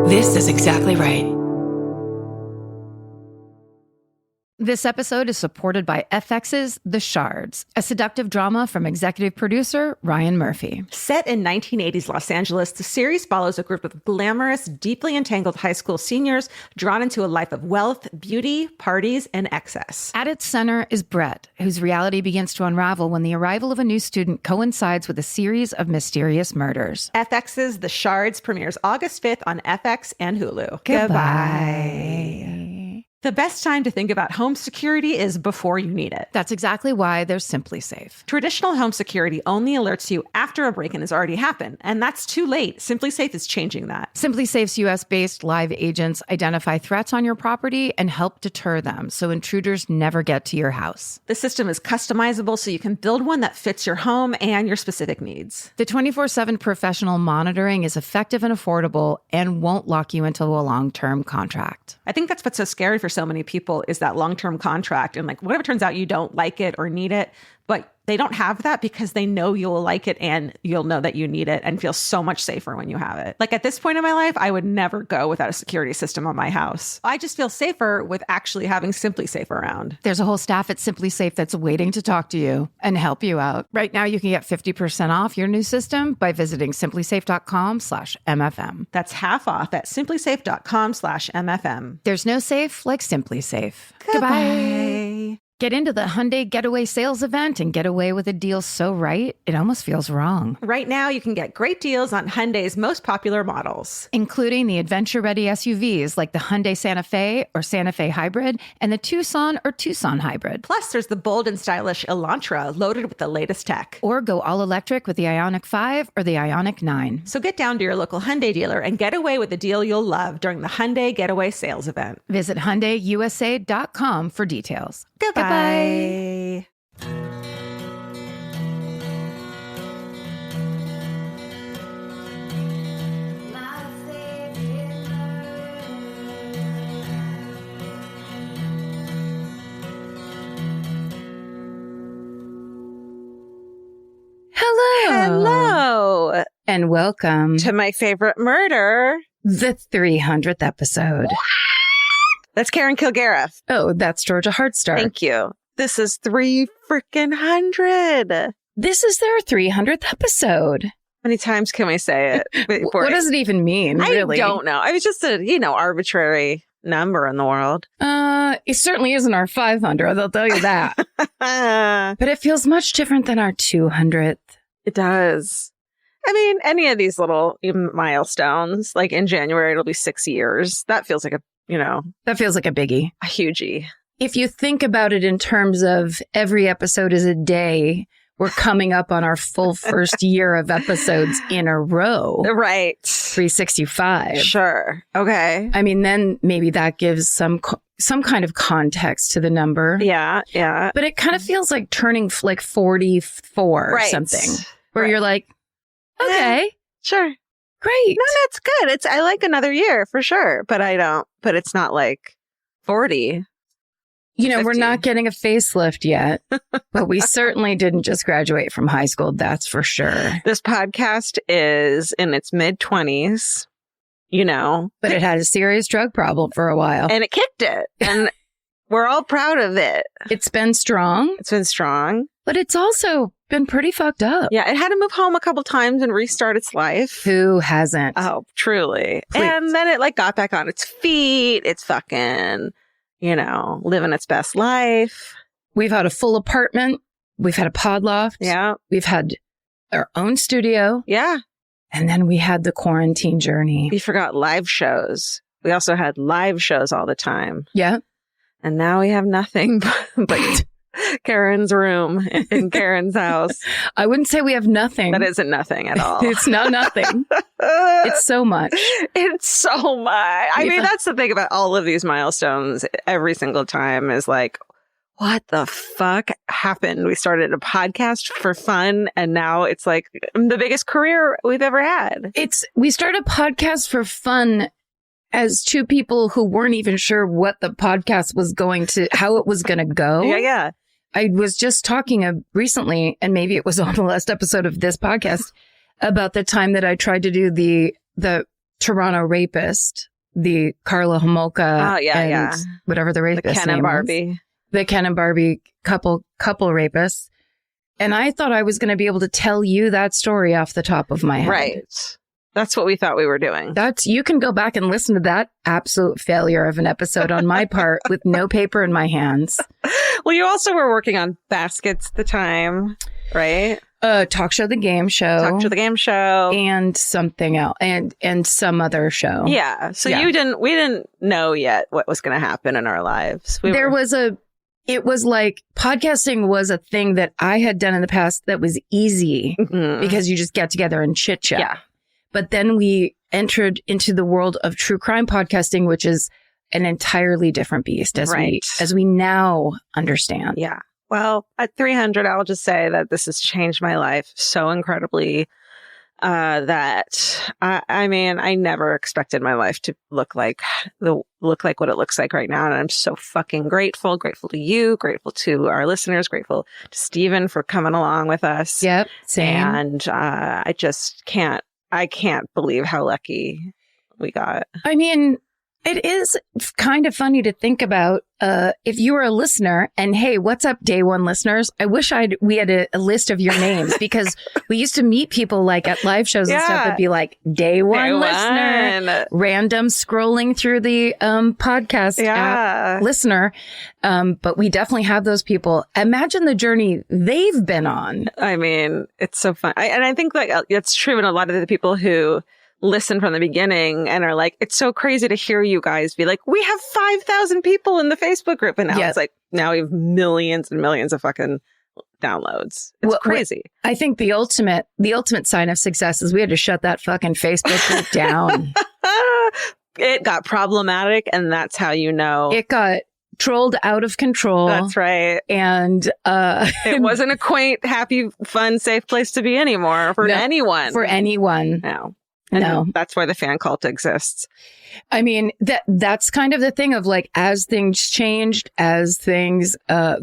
This is exactly right. This episode is supported by FX's The Shards, a seductive drama from executive producer Ryan Murphy. Set in 1980s Los Angeles, the series follows a group of glamorous, deeply entangled high school seniors drawn into a life of wealth, beauty, parties, and excess. At its center is Brett, whose reality begins to unravel when the arrival of a new student coincides with a series of mysterious murders. FX's The Shards premieres August 5th on FX and Hulu. Goodbye. The best time to think about home security is before you need it. That's exactly why there's Simply Safe. Traditional home security only alerts you after a break-in has already happened, and that's too late. Simply Safe is changing that. Simply Safe's US-based live agents identify threats on your property and help deter them so intruders never get to your house. The system is customizable so you can build one that fits your home and your specific needs. The 24/7 professional monitoring is effective and affordable and won't lock you into a long-term contract. I think that's what's so scary for so many people is that long-term contract. And like, whatever turns out you don't like it or need it, but they don't have that because they know you'll like it and you'll know that you need it and feel so much safer when you have it. Like at this point in my life, I would never go without a security system on my house. I just feel safer with actually having Simply Safe around. There's a whole staff at Simply Safe that's waiting to talk to you and help you out. Right now, you can get 50% off your new system by visiting simplysafe.com/MFM. That's half off at simplysafe.com/MFM. There's no safe like Simply Safe. Goodbye. Get into the Hyundai Getaway Sales Event and get away with a deal so right, it almost feels wrong. Right now, you can get great deals on Hyundai's most popular models, including the adventure-ready SUVs like the Hyundai Santa Fe or Santa Fe Hybrid and the Tucson or Tucson Hybrid. Plus, there's the bold and stylish Elantra loaded with the latest tech. Or go all-electric with the Ioniq 5 or the Ioniq 9. So get down to your local Hyundai dealer and get away with a deal you'll love during the Hyundai Getaway Sales Event. Visit HyundaiUSA.com for details. Goodbye. Hello. And welcome to my favorite murder, the 300th episode. That's Karen Kilgariff. Oh, that's Georgia Hardstar. Thank you. This is 300. This is their 300th episode. How many times can we say it? What does it even mean, really? I don't know. I was just a, arbitrary number in the world. It certainly isn't our 500, I'll tell you that. But it feels much different than our 200th. It does. I mean, any of these little milestones, like in January, it'll be 6 years. That feels like that feels like a biggie. A hugie. If you think about it in terms of every episode is a day, we're coming up on our full first year of episodes in a row. Right. 365. Sure. Okay. I mean, then maybe that gives some kind of context to the number. Yeah. Yeah. But it kind of feels like turning like 44 or something, where you're like, okay. Sure. Great. No, that's good. I like another year for sure, but it's not like 40. We're not getting a facelift yet, but we certainly didn't just graduate from high school. That's for sure. This podcast is in its mid-20s, But it had a serious drug problem for a while. And it kicked it. And we're all proud of it. It's been strong. But it's also been pretty fucked up. Yeah, it had to move home a couple times and restart its life. Who hasn't? Oh, truly. Please. And then it got back on its feet. It's fucking, living its best life. We've had a full apartment. We've had a pod loft. Yeah. We've had our own studio. Yeah. And then we had the quarantine journey. We forgot live shows. We also had live shows all the time. Yeah. And now we have nothing but Karen's room in Karen's house. I wouldn't say we have nothing. That isn't nothing at all. It's not nothing. It's so much. It's so much. I mean, that's the thing about all of these milestones. Every single time is like, what the fuck happened? We started a podcast for fun, and now it's like the biggest career we've ever had. We started a podcast for fun as two people who weren't even sure what the podcast was how it was going to go. Yeah. I was just talking recently, and maybe it was on the last episode of this podcast, about the time that I tried to do the Toronto rapist, the Carla Homolka and whatever the rapist the Ken name and Barbie. was. The Ken and Barbie couple rapists. And I thought I was going to be able to tell you that story off the top of my head. Right. That's what we thought we were doing. You can go back and listen to that absolute failure of an episode on my part with no paper in my hands. Well, you also were working on Baskets at the time, right? Talk Show the Game Show. Talk Show the Game Show. And something else. And some other show. Yeah. So we didn't know yet what was going to happen in our lives. It was like podcasting was a thing that I had done in the past that was easy because you just get together and chit chat. Yeah. But then we entered into the world of true crime podcasting, which is an entirely different beast as we now understand. Yeah. Well, at 300, I'll just say that this has changed my life so incredibly that I mean, I never expected my life to look like what it looks like right now. And I'm so fucking grateful to you, grateful to our listeners, grateful to Stephen for coming along with us. Yep. Same. And I just can't believe how lucky we got. I mean, it is kind of funny to think about if you were a listener and hey, what's up, day one listeners? I wish we had a list of your names because we used to meet people like at live shows and stuff. It'd be like day one listener, random scrolling through the podcast app listener. But we definitely have those people. Imagine the journey they've been on. I mean, it's so fun. And I think like it's true in a lot of the people who listen from the beginning and are like, it's so crazy to hear you guys be like, we have 5,000 people in the Facebook group. And now it's like, now we have millions and millions of fucking downloads. It's crazy. I think the ultimate sign of success is we had to shut that fucking Facebook group down. It got problematic. And that's how you know. It got trolled out of control. That's right. And it wasn't a quaint, happy, fun, safe place to be anymore for anyone. For anyone. No. And that's why the fan cult exists. I mean, that's kind of the thing of like, as things changed, as things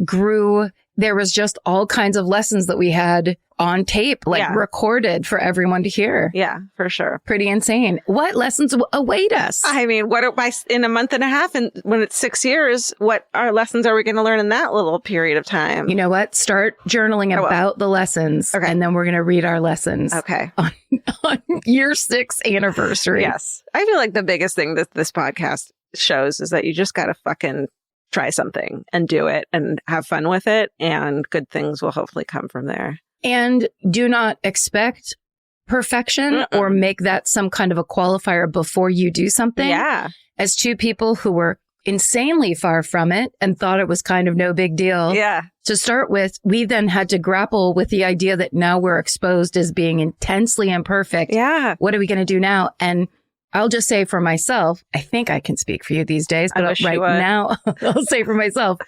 grew, there was just all kinds of lessons that we had on tape, like recorded for everyone to hear. Yeah, for sure. Pretty insane. What lessons await us? I mean, in a month and a half, and when it's 6 years, what our lessons are we going to learn in that little period of time? You know what? Start journaling about the lessons, and then we're going to read our lessons. Okay. On year 6 anniversary. Yes. I feel like the biggest thing that this podcast shows is that you just got to fucking try something and do it and have fun with it, and good things will hopefully come from there. And do not expect perfection or make that some kind of a qualifier before you do something. Yeah. As two people who were insanely far from it and thought it was kind of no big deal. Yeah. To start with, we then had to grapple with the idea that now we're exposed as being intensely imperfect. Yeah. What are we going to do now? And I'll just say for myself, I think I can speak for you these days, but right now I'll say for myself,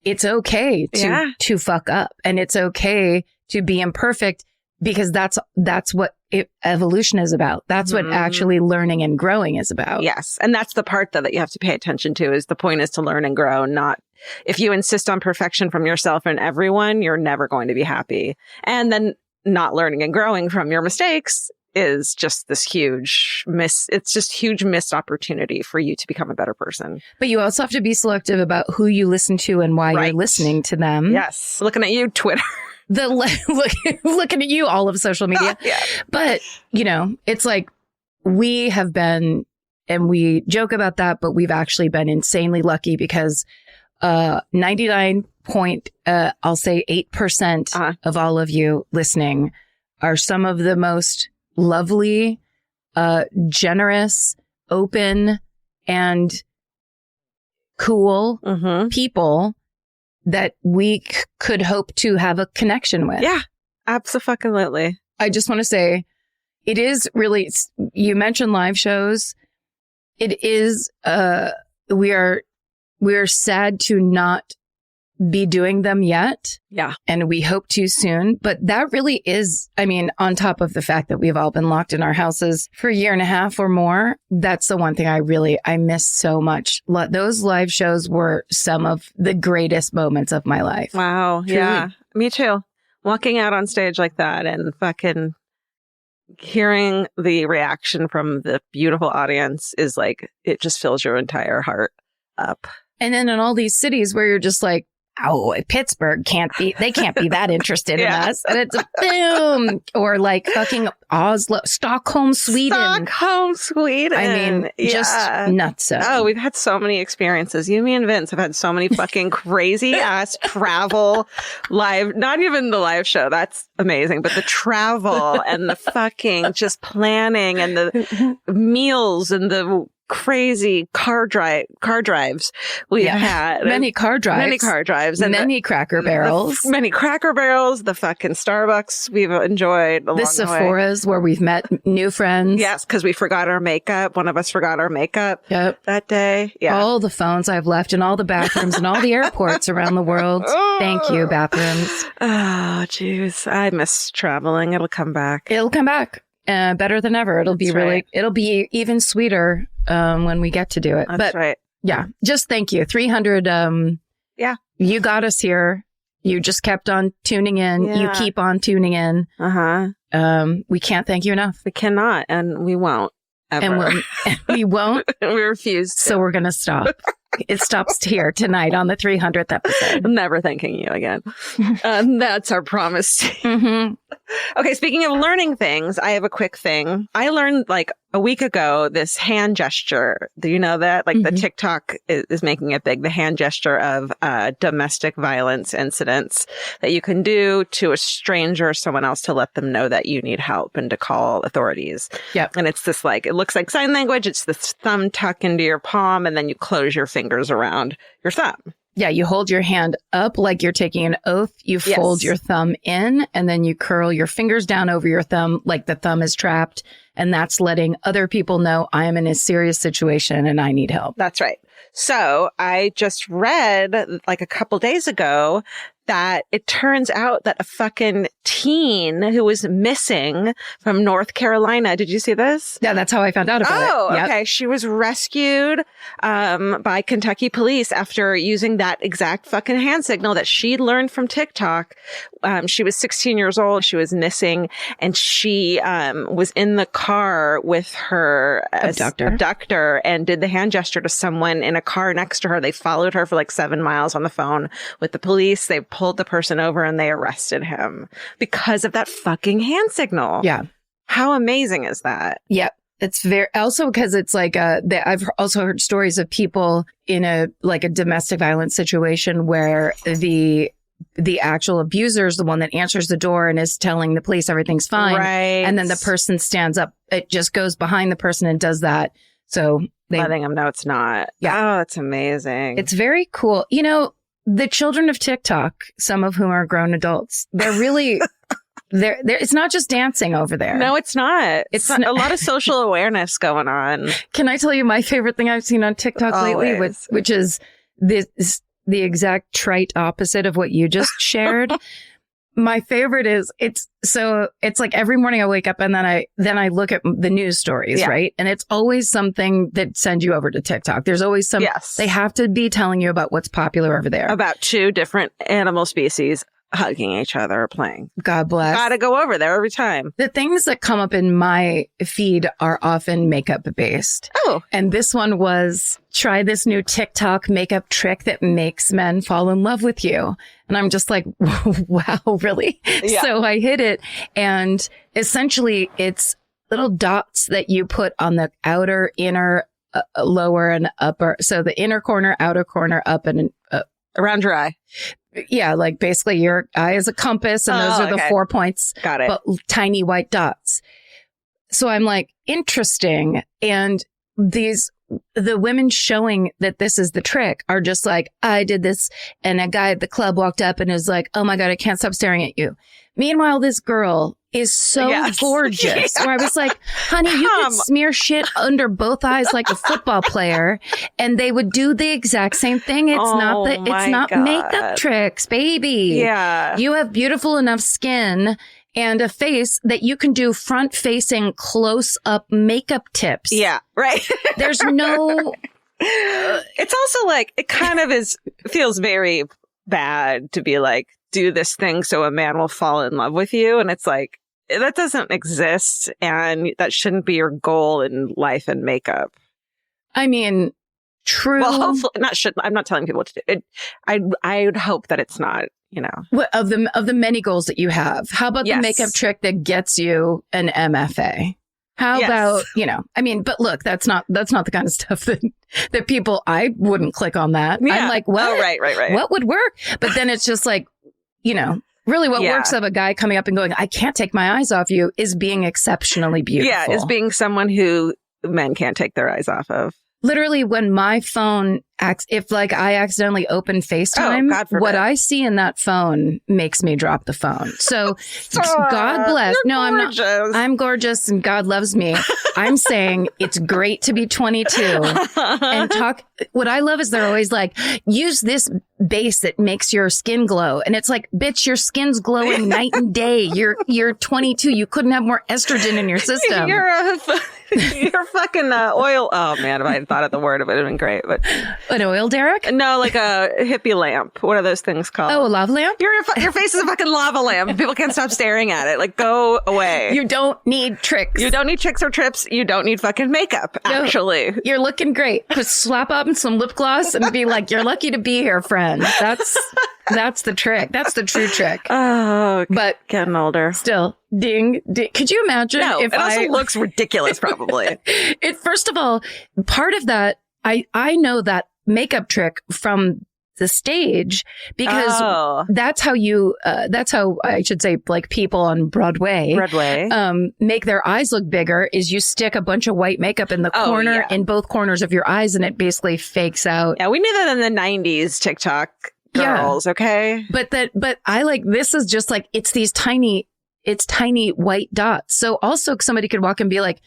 it's okay to fuck up, and it's okay to be imperfect, because that's what evolution is about. That's what actually learning and growing is about. Yes. And that's the part that you have to pay attention to, is the point is to learn and grow, not if you insist on perfection from yourself and everyone, you're never going to be happy. And then not learning and growing from your mistakes is just this huge missed opportunity for you to become a better person. But you also have to be selective about who you listen to and why you're listening to them. Yes. Looking at you, Twitter. Looking at you, all of social media. Yeah. But, it's like we have been, and we joke about that, but we've actually been insanely lucky because 99 I'll say 8% of all of you listening are some of the most lovely, generous, open, and cool people that we could hope to have a connection with. Yeah, absolutely. I just want to say, it is really, you mentioned live shows. It is, we are sad to not be doing them yet. Yeah. And we hope to soon. But that really is, on top of the fact that we've all been locked in our houses for a year and a half or more, that's the one thing I miss so much. Those live shows were some of the greatest moments of my life. Wow. Truly. Yeah. Me too. Walking out on stage like that and fucking hearing the reaction from the beautiful audience is like, it just fills your entire heart up. And then in all these cities where you're just like, oh, Pittsburgh they can't be that interested in us. And it's a boom. Or like fucking Oslo, Stockholm, Sweden. I mean, just nuts. Oh, we've had so many experiences. You, me, and Vince have had so many fucking crazy ass travel live, not even the live show. That's amazing. But the travel and the fucking just planning and the meals and the crazy car drives we've had. Many car drives. And many Cracker Barrels. The fucking Starbucks we've enjoyed along the Sephora's where we've met new friends. Yes, because we forgot our makeup. One of us forgot our makeup that day. Yeah. All the phones I've left in all the bathrooms and all the airports around the world. Thank you, bathrooms. Oh, jeez. I miss traveling. It'll come back. Better than ever. It'll be even sweeter when we get to do it. That's right. Yeah. Just thank you. 300. Yeah. You got us here. You just kept on tuning in. Yeah. You keep on tuning in. We can't thank you enough. We cannot, and we won't ever. And we won't. We refuse to. So we're going to stop. It stops here tonight on the 300th episode. I'm never thanking you again. That's our promise. Mm-hmm. Okay, speaking of learning things, I have a quick thing. I learned like a week ago this hand gesture. Do you know that? Like the TikTok is making it big. The hand gesture of domestic violence incidents that you can do to a stranger or someone else to let them know that you need help and to call authorities. Yep. And it's this like, it looks like sign language. It's this thumb tuck into your palm and then you close your fingers around your thumb. Yeah, you hold your hand up like you're taking an oath. You fold your thumb in and then you curl your fingers down over your thumb like the thumb is trapped. And that's letting other people know I am in a serious situation and I need help. That's right. So I just read like a couple days ago that it turns out that a fucking teen who was missing from North Carolina. Did you see this? Yeah, that's how I found out about it. Oh, okay. She was rescued by Kentucky police after using that exact fucking hand signal that she learned from TikTok. She was 16 years old. She was missing and she was in the car with her abductor and did the hand gesture to someone in a car next to her. They followed her for like 7 miles on the phone with the police. They pulled the person over and they arrested him because of that fucking hand signal. Yeah. How amazing is that? Yep. It's very, also because it's like, I've also heard stories of people in a domestic violence situation where the actual abuser is the one that answers the door and is telling the police everything's fine. Right. And then the person stands up. It just goes behind the person and does that. So letting them know it's not. Yeah. Oh, that's amazing. It's very cool. You know, the children of TikTok, some of whom are grown adults, they're really, it's not just dancing over there. No, it's not. It's not, a lot of social awareness going on. Can I tell you my favorite thing I've seen on TikTok lately, which is the exact trite opposite of what you just shared? My favorite is it's like every morning I wake up and then I look at the news stories, right? And it's always something that sends you over to TikTok. There's always some, they have to be telling you about what's popular over there. About 2 different animal species hugging each other or playing. God bless. Gotta go over there every time. The things that come up in my feed are often makeup based. Oh. And this one was, try this new TikTok makeup trick that makes men fall in love with you. And I'm just like, wow, really? Yeah. So I hit it. And essentially it's little dots that you put on the outer, inner, lower and upper. So the inner corner, outer corner, up and around your eye. Yeah, like basically your eye is a compass and those are the 4 points. Got it. But tiny white dots. So I'm like, interesting. And the women showing that this is the trick are just like, I did this. And a guy at the club walked up and is like, oh my God, I can't stop staring at you. Meanwhile, this girl is so gorgeous. Where I was like, honey, you could smear shit under both eyes like a football player and they would do the exact same thing. It's not makeup tricks, baby. Yeah. You have beautiful enough skin and a face that you can do front facing close up makeup tips. Yeah. Right. There's no, it's also like, it kind of feels very bad to be like, do this thing so a man will fall in love with you. And it's like, that doesn't exist, and that shouldn't be your goal in life and makeup. I mean, true. Well, hopefully I'm not telling people what to do. I would hope that it's not, you know. Of the many goals that you have, how about the makeup trick that gets you an MFA? How about, you know, I mean, but look, that's not the kind of stuff that people, I wouldn't click on that. Yeah. I'm like, what? Oh, right. What would work? But then it's just like, you know, really what works of a guy coming up and going, I can't take my eyes off you, is being exceptionally beautiful. Yeah, is being someone who men can't take their eyes off of. Literally, when my phone acts, if like I accidentally open FaceTime, what I see in that phone makes me drop the phone. So God bless. No, gorgeous. I'm not. I'm gorgeous and God loves me. I'm saying it's great to be 22 and talk. What I love is they're always like, use this base that makes your skin glow. And it's like, bitch, your skin's glowing night and day. You're 22. You couldn't have more estrogen in your system. You're fucking oil. Oh man, if I had thought of the word, it would have been great. But an oil derrick? No, like a hippie lamp. What are those things called? Oh, a lava lamp? Your face is a fucking lava lamp. People can't stop staring at it. Like, go away. You don't need tricks. You don't need tricks or trips. You don't need fucking makeup. Actually, you're looking great. Just slap on some lip gloss and be like, "You're lucky to be here, friend." That's the trick. That's the true trick. Oh, but getting older. Still, ding. Could you imagine? No, it also looks ridiculous, probably. First of all, part of that, I know that makeup trick from the stage because that's how I should say, like, people on Broadway make their eyes look bigger is you stick a bunch of white makeup in the corner, in both corners of your eyes, and it basically fakes out. Yeah, we knew that in the 90s TikTok girls, okay? But I like, this is just like, it's tiny white dots. So also somebody could walk and be like,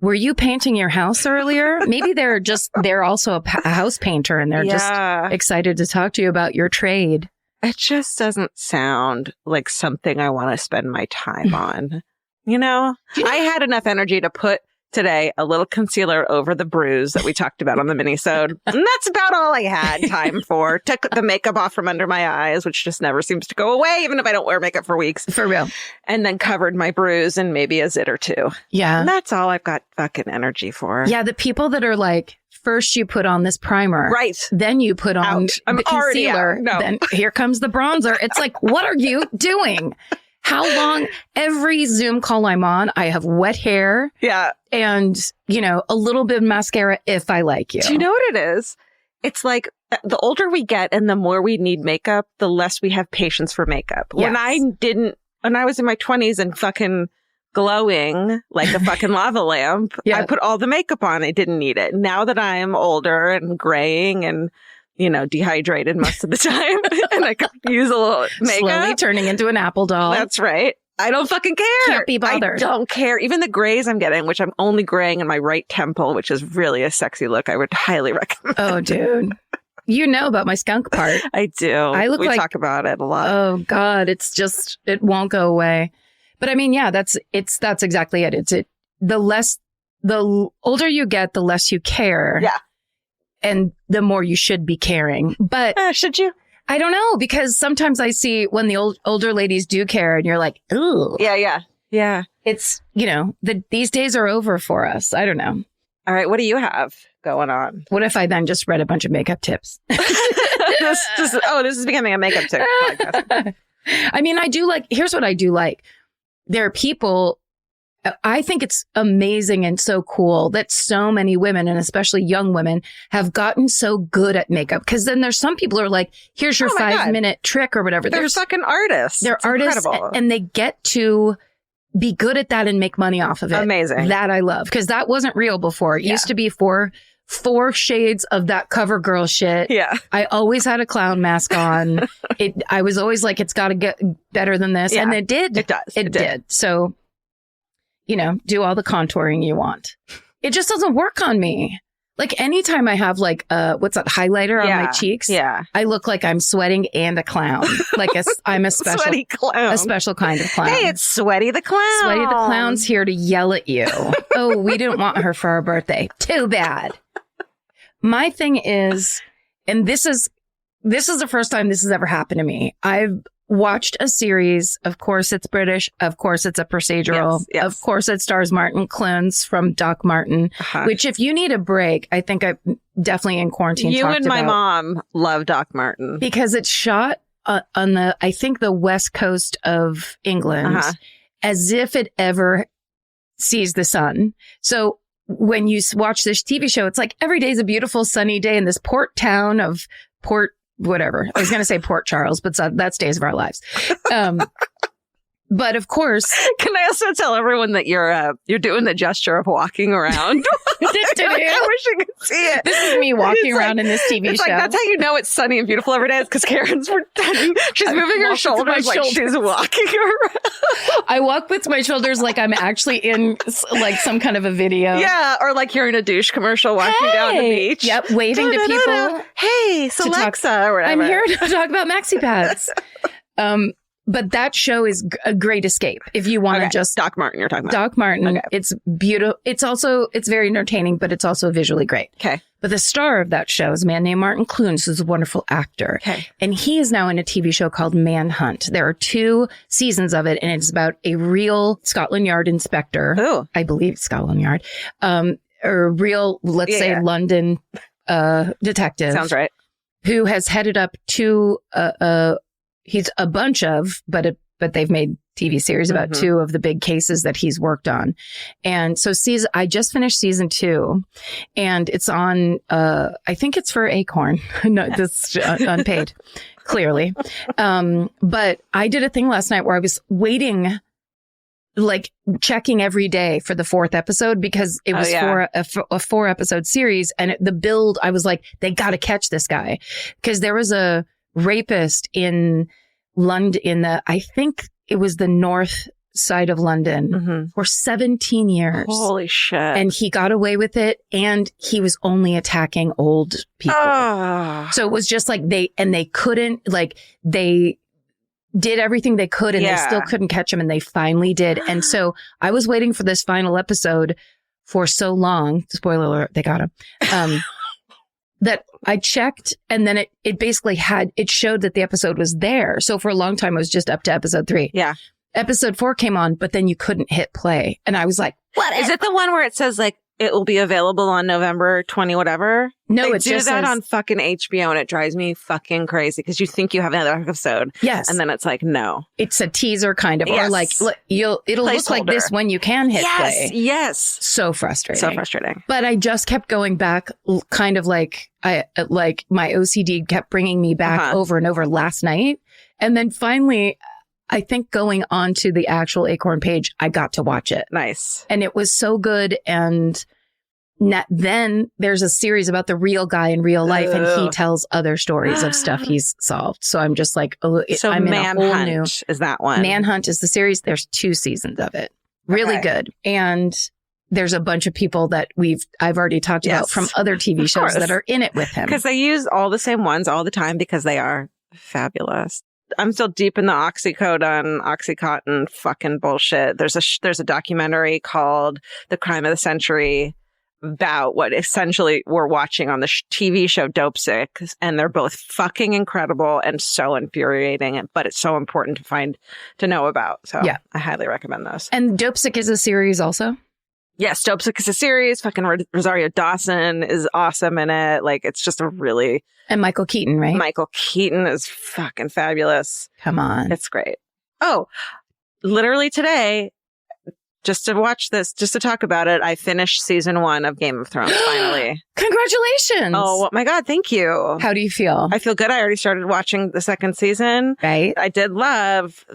were you painting your house earlier? Maybe they're also a house painter and they're just excited to talk to you about your trade. It just doesn't sound like something I want to spend my time on. You know, I had enough energy to put today a little concealer over the bruise that we talked about on the mini-sode. And that's about all I had time for. Took the makeup off from under my eyes, which just never seems to go away, even if I don't wear makeup for weeks. For real. And then covered my bruise and maybe a zit or two. Yeah. And that's all I've got fucking energy for. Yeah, the people that are like, first you put on this primer. Right. Then you put on the concealer. No. Then here comes the bronzer. It's like, what are you doing? How long? Every Zoom call I'm on, I have wet hair. Yeah. And, you know, a little bit of mascara if I like you. Do you know what it is? It's like the older we get and the more we need makeup, the less we have patience for makeup. Yes. When I was in my 20s and fucking glowing like a fucking lava lamp, I put all the makeup on. I didn't need it. Now that I am older and graying and, you know, dehydrated most of the time and I could use a little makeup. Slowly turning into an apple doll. That's right. I don't fucking care. Can't be bothered. I don't care. Even the grays I'm getting, which I'm only graying in my right temple, which is really a sexy look. I would highly recommend. Oh, dude. You know about my skunk part. I do. We talk about it a lot. Oh, God. It's just, it won't go away. But I mean, yeah, that's exactly it. The older you get, the less you care. Yeah. And the more you should be caring. But should you? I don't know, because sometimes I see when the older ladies do care and you're like, ooh. Yeah. It's, you know, these days are over for us. I don't know. All right. What do you have going on? What if I then just read a bunch of makeup tips? This is becoming a makeup tip podcast. I mean, here's what I do like. There are people, I think it's amazing and so cool that so many women, and especially young women, have gotten so good at makeup. Because then there's some people who are like, here's your 5-minute trick or whatever. They're fucking artists. They're artists and they get to be good at that and make money off of it. Amazing. That I love. Because that wasn't real before. It used to be four shades of that cover girl shit. Yeah. I always had a clown mask on. I was always like, it's got to get better than this. Yeah. And it did. It does. It did. So, you know, do all the contouring you want. It just doesn't work on me. Like anytime I have like what's that highlighter on my cheeks? Yeah. I look like I'm sweating and a clown. Like I'm a special sweaty clown. A special kind of clown. Hey, it's Sweaty the Clown. Sweaty the Clown's here to yell at you. Oh, we didn't want her for our birthday. Too bad. My thing is, and this is the first time this has ever happened to me. watched a series. Of course, it's British. Of course, it's a procedural. Yes. Of course, it stars Martin Clunes from Doc Martin, which if you need a break, I think I definitely in quarantine You talked and my about, mom love Doc Martin. because it's shot on the, I think, the west coast of England, as if it ever sees the sun. So when you watch this TV show, it's like every day is a beautiful sunny day in this port town of Port whatever. I was going to say Port Charles, but that's Days of Our Lives. But of course, can I also tell everyone that you're doing the gesture of walking around? I wish you could see it. This is me walking around in this TV show. Like, that's how you know it's sunny and beautiful every day. It's because Karen's pretending she's moving her shoulders like she's walking around. I walk with my shoulders like I'm actually in like some kind of a video. Yeah, or like you're in a douche commercial walking down the beach. Yep, waving to people. Hey, it's Alexa or whatever. I'm here to talk about maxi pads. But that show is a great escape if you want to just... Doc Martin you're talking about. Doc Martin. Okay. It's beautiful. It's very entertaining, but it's also visually great. Okay. But the star of that show is a man named Martin Clunes, who's a wonderful actor. Okay. And he is now in a TV show called Manhunt. There are 2 seasons of it, and it's about a real Scotland Yard inspector. Ooh. I believe Scotland Yard. Or real, let's say, London detective. Sounds right. Who has headed up 2... he's a bunch of, but they've made TV series about 2 of the big cases that he's worked on. And so I just finished season 2 and it's on, I think it's for Acorn. No, this unpaid, clearly. But I did a thing last night where I was waiting, like checking every day for the 4th episode because it was for a 4-episode series. And the build, I was like, they got to catch this guy because there was a rapist in London, I think it was the north side of London for 17 years. Holy shit. And he got away with it and he was only attacking old people. So it was just like they couldn't, like they did everything they could and they still couldn't catch him and they finally did. And so I was waiting for this final episode for so long. Spoiler alert, they got him. That I checked and then it basically it showed that the episode was there. So for a long time, it was just up to episode 3. Yeah. Episode 4 came on, but then you couldn't hit play. And I was like, what? Is it the one where it says like, it will be available on November 20, whatever? No, they it do just that says, on fucking HBO and it drives me fucking crazy because you think you have another episode. Yes. And then it's like, no. It's a teaser kind of, or like, it'll look like this when you can hit play. Yes. So frustrating. So frustrating. But I just kept going back kind of like my OCD kept bringing me back over and over last night. And then finally, I think going on to the actual Acorn page, I got to watch it. Nice. And it was so good. And then there's a series about the real guy in real life and he tells other stories of stuff he's solved. So I'm just like, I'm in a whole new... is that one. Manhunt is the series. There's 2 seasons of it. Really good. And there's a bunch of people that I've already talked about from other TV shows that are in it with him. Because they use all the same ones all the time because they are fabulous. I'm still deep in the Oxycontin fucking bullshit. There's a documentary called The Crime of the Century about what essentially we're watching on the TV show Dopesick, and they're both fucking incredible and so infuriating, but it's so important to know about. So I highly recommend those. And Dopesick is a series also? Yes, Dopesick is a series. Fucking Rosario Dawson is awesome in it. Like, it's just a really... And Michael Keaton, right? Michael Keaton is fucking fabulous. Come on. It's great. Oh, literally today, just to watch this, just to talk about it, I finished season 1 of Game of Thrones, finally. Congratulations. Oh, my God. Thank you. How do you feel? I feel good. I already started watching the 2nd season. Right. I did love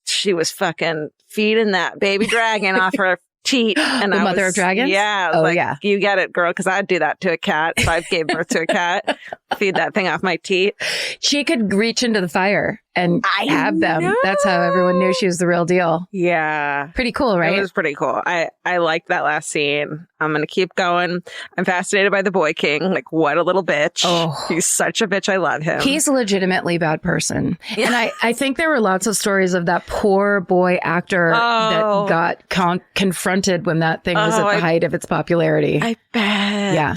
she was fucking feeding that baby dragon off her teat. And the mother of dragons? Yeah. I was like, you get it, girl. Because I'd do that to a cat. If I gave birth to a cat, feed that thing off my teat. She could reach into the fire and have them. Know. That's how everyone knew she was the real deal. Yeah. Pretty cool, right? It was pretty cool. I liked that last scene. I'm going to keep going. I'm fascinated by the Boy King. Like, what a little bitch. Oh. He's such a bitch. I love him. He's a legitimately bad person. Yeah. And I think there were lots of stories of that poor boy actor that got confronted when that thing was at the height of its popularity. I bet. Yeah.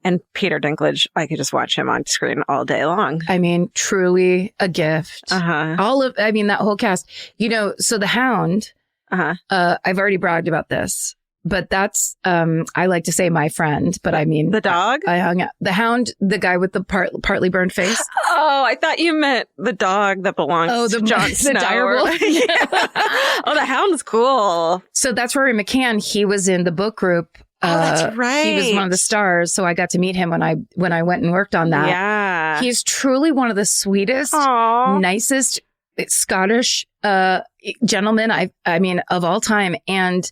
And Peter Dinklage, I could just watch him on screen all day long. I mean, truly a gift. Uh-huh. That whole cast, so the Hound, I've already bragged about this, but that's, I like to say my friend, but I mean. The dog? I hung out. The Hound, the guy with the partly burned face. Oh, I thought you meant the dog that belongs to Jon Snow. The direwolf. Oh, the Hound's cool. So that's Rory McCann. He was in the book group. That's right. He was one of the stars. So I got to meet him when I went and worked on that. Yeah. He's truly one of the sweetest, nicest Scottish gentlemen I mean of all time. And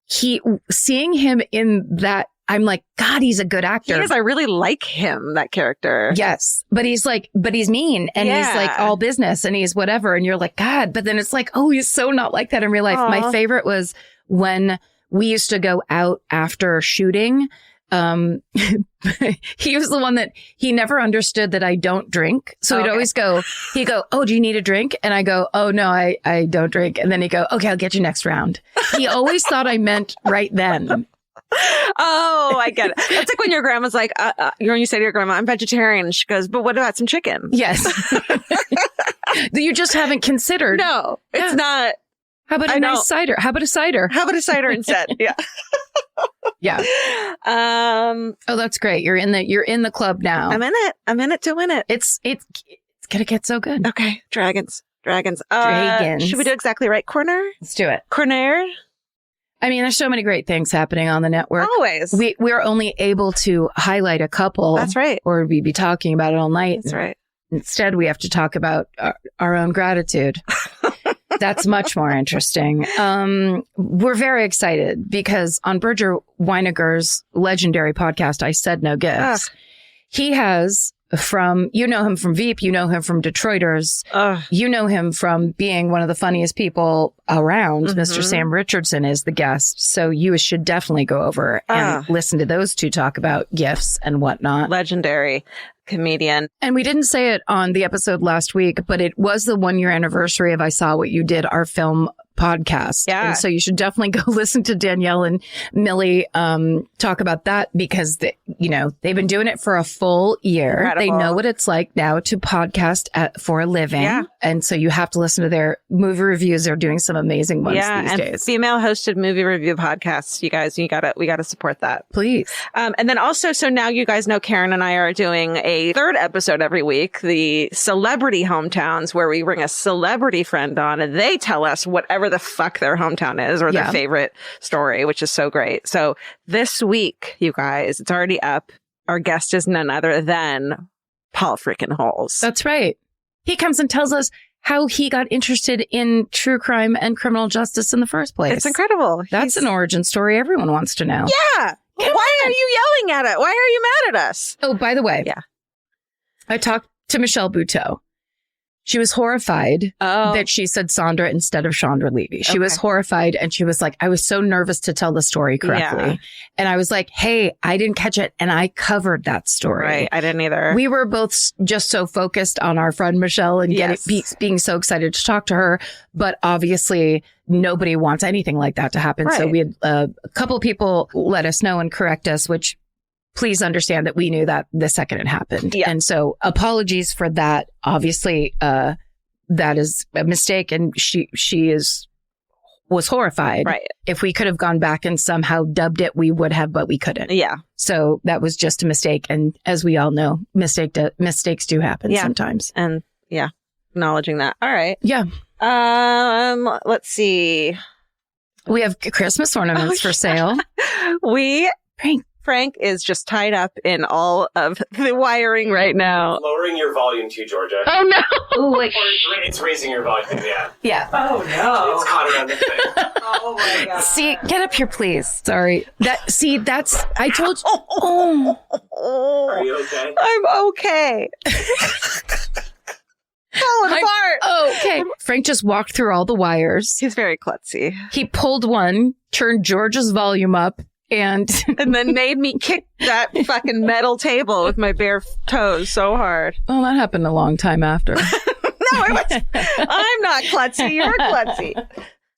seeing him in that, I'm like, God, he's a good actor. He is. I really like him, that character. Yes. But he's mean and he's like all business and he's whatever. And you're like, God, but then it's like, oh, he's so not like that in real life. My favorite was when we used to go out after shooting. He was the one that he never understood that I don't drink. So he'd always he'd go, oh, do you need a drink? And I go, oh, no, I don't drink. And then he'd go, okay, I'll get you next round. He always thought I meant right then. Oh, I get it. That's like when your grandma's like, when you say to your grandma, I'm vegetarian. And she goes, but what about some chicken? Yes. You just haven't considered. No, it's not. How about a nice cider? How about a cider? How about a cider instead? Yeah. Yeah. Oh, that's great. You're in the club now. I'm in it to win it. It's gonna get so good. Okay. Dragons. Dragons. Should we do exactly right corner? Let's do it. Corner. I mean, there's so many great things happening on the network. Always. We're only able to highlight a couple. That's right. Or we'd be talking about it all night. That's right. Instead, we have to talk about our own gratitude. That's much more interesting. We're very excited because on Berger Weiniger's legendary podcast, I Said No Gifts, he has you know him from Veep, you know him from Detroiters, you know him from being one of the funniest people around. Mr. Sam Richardson is the guest. So you should definitely go over and listen to those two talk about gifts and whatnot. Legendary comedian. And we didn't say it on the episode last week, but it was the 1 year anniversary of I Saw What You Did, our film podcast. Yeah. And so you should definitely go listen to Danielle and Millie talk about that because they've been doing it for a full year. Incredible. They know what it's like now to podcast for a living. Yeah. And so you have to listen to their movie reviews. They're doing some amazing ones these days. Female hosted movie review podcasts. You guys, we gotta support that. Please. And then also, so now you guys know Karen and I are doing a third episode every week, the celebrity hometowns, where we bring a celebrity friend on and they tell us whatever the fuck their hometown is or their favorite story, which is so great. So this week, you guys, it's already up. Our guest is none other than Paul freaking Holes. That's right. He comes and tells us how he got interested in true crime and criminal justice in the first place. It's incredible. That's an origin story everyone wants to know. Yeah. Why are you yelling at it? Why are you mad at us? Oh, by the way. Yeah. I talked to Michelle Buteau. She was horrified that she said Sandra instead of Chandra Levy. She was horrified and she was like, I was so nervous to tell the story correctly. Yeah. And I was like, hey, I didn't catch it. And I covered that story. Right. I didn't either. We were both just so focused on our friend Michelle and being so excited to talk to her. But obviously nobody wants anything like that to happen. Right. So we had a couple people let us know and correct us, which please understand that we knew that the second it happened. Yeah. And so apologies for that. Obviously, that is a mistake. And she was horrified. Right. If we could have gone back and somehow dubbed it, we would have, but we couldn't. Yeah. So that was just a mistake. And as we all know, mistakes do happen sometimes. And acknowledging that. All right. Yeah. Let's see. We have Christmas ornaments for sale. Frank is just tied up in all of the wiring right now. Lowering your volume too, Georgia. Oh, no. Oh, it's raising your volume, yeah. Yeah. Oh, no. It's caught around the thing. Oh, my God. See, get up here, please. Sorry. I told you. Oh. Are you okay? I'm okay. Falling apart. Okay. Frank just walked through all the wires. He's very klutzy. He pulled one, turned George's volume up, and then made me kick that fucking metal table with my bare toes so hard. Well, that happened a long time after. I'm not klutzy. You're klutzy.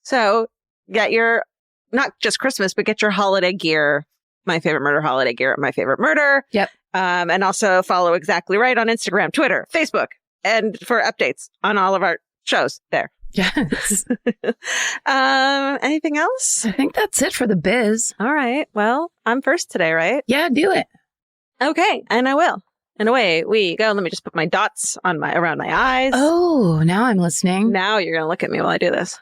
So get your, not just Christmas, but get your holiday gear My Favorite Murder holiday gear at My Favorite Murder. Yep. And also follow Exactly Right on Instagram, Twitter, Facebook, and for updates on all of our shows there. Yes. Anything else? I think that's it for the biz. All right. Well, I'm first today, right? Yeah, do it. Okay. And I will. And away we go. Let me just put my dots on around my eyes. Oh, now I'm listening. Now you're going to look at me while I do this.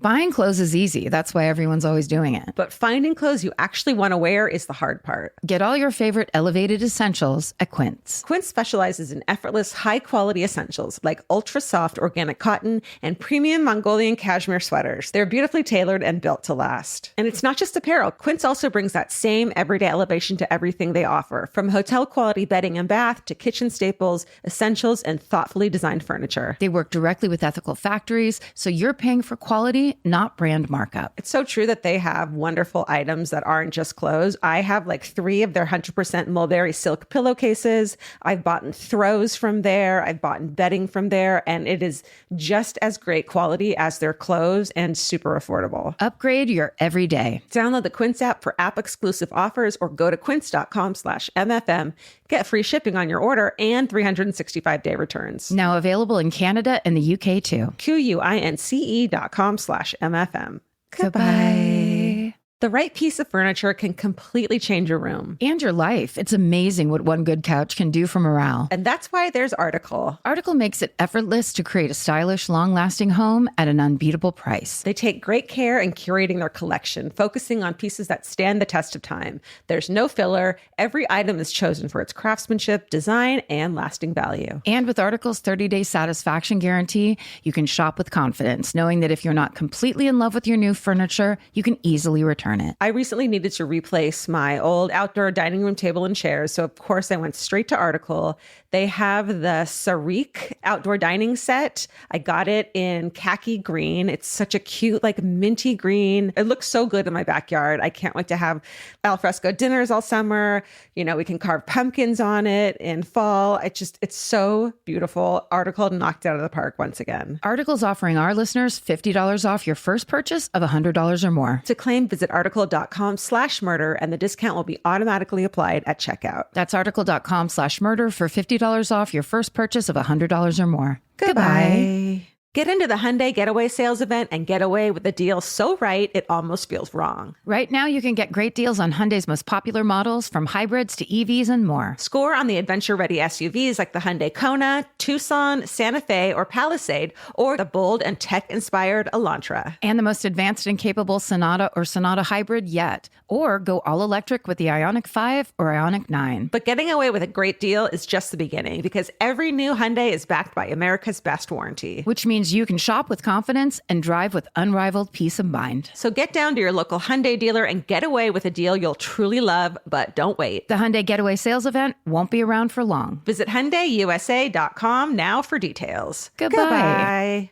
Buying clothes is easy. That's why everyone's always doing it. But finding clothes you actually want to wear is the hard part. Get all your favorite elevated essentials at Quince. Quince specializes in effortless, high-quality essentials like ultra-soft organic cotton and premium Mongolian cashmere sweaters. They're beautifully tailored and built to last. And it's not just apparel. Quince also brings that same everyday elevation to everything they offer, from hotel-quality bedding and bath to kitchen staples, essentials, and thoughtfully designed furniture. They work directly with ethical factories, so you're paying for quality, not brand markup. It's so true that they have wonderful items that aren't just clothes. I have like 3 of their 100% mulberry silk pillowcases. I've bought throws from there. I've bought bedding from there. And it is just as great quality as their clothes and super affordable. Upgrade your everyday. Download the Quince app for app-exclusive offers or go to quince.com/MFM. Get free shipping on your order and 365-day returns. Now available in Canada and the UK too. QUINCE.com/MFM. Goodbye. The right piece of furniture can completely change your room. And your life. It's amazing what one good couch can do for morale. And that's why there's Article. Article makes it effortless to create a stylish, long-lasting home at an unbeatable price. They take great care in curating their collection, focusing on pieces that stand the test of time. There's no filler. Every item is chosen for its craftsmanship, design, and lasting value. And with Article's 30-day satisfaction guarantee, you can shop with confidence, knowing that if you're not completely in love with your new furniture, you can easily return it. I recently needed to replace my old outdoor dining room table and chairs, so of course I went straight to Article. They have the Sarik outdoor dining set. I got it in khaki green. It's such a cute, like minty green. It looks so good in my backyard. I can't wait to have alfresco dinners all summer. You know, we can carve pumpkins on it in fall. It's so beautiful. Article knocked it out of the park once again. Article's offering our listeners $50 off your first purchase of $100 or more. To claim, visit article.com/murder, and the discount will be automatically applied at checkout. That's article.com/murder for $50 off your first purchase of $100 or more. Goodbye. Get into the Hyundai Getaway Sales Event and get away with a deal so right, it almost feels wrong. Right now, you can get great deals on Hyundai's most popular models, from hybrids to EVs and more. Score on the adventure-ready SUVs like the Hyundai Kona, Tucson, Santa Fe, or Palisade, or the bold and tech-inspired Elantra. And the most advanced and capable Sonata or Sonata Hybrid yet. Or go all-electric with the Ioniq 5 or Ioniq 9. But getting away with a great deal is just the beginning, because every new Hyundai is backed by America's best warranty. Which means you can shop with confidence and drive with unrivaled peace of mind. So get down to your local Hyundai dealer and get away with a deal you'll truly love, but don't wait. The Hyundai Getaway Sales Event won't be around for long. Visit HyundaiUSA.com now for details. Goodbye.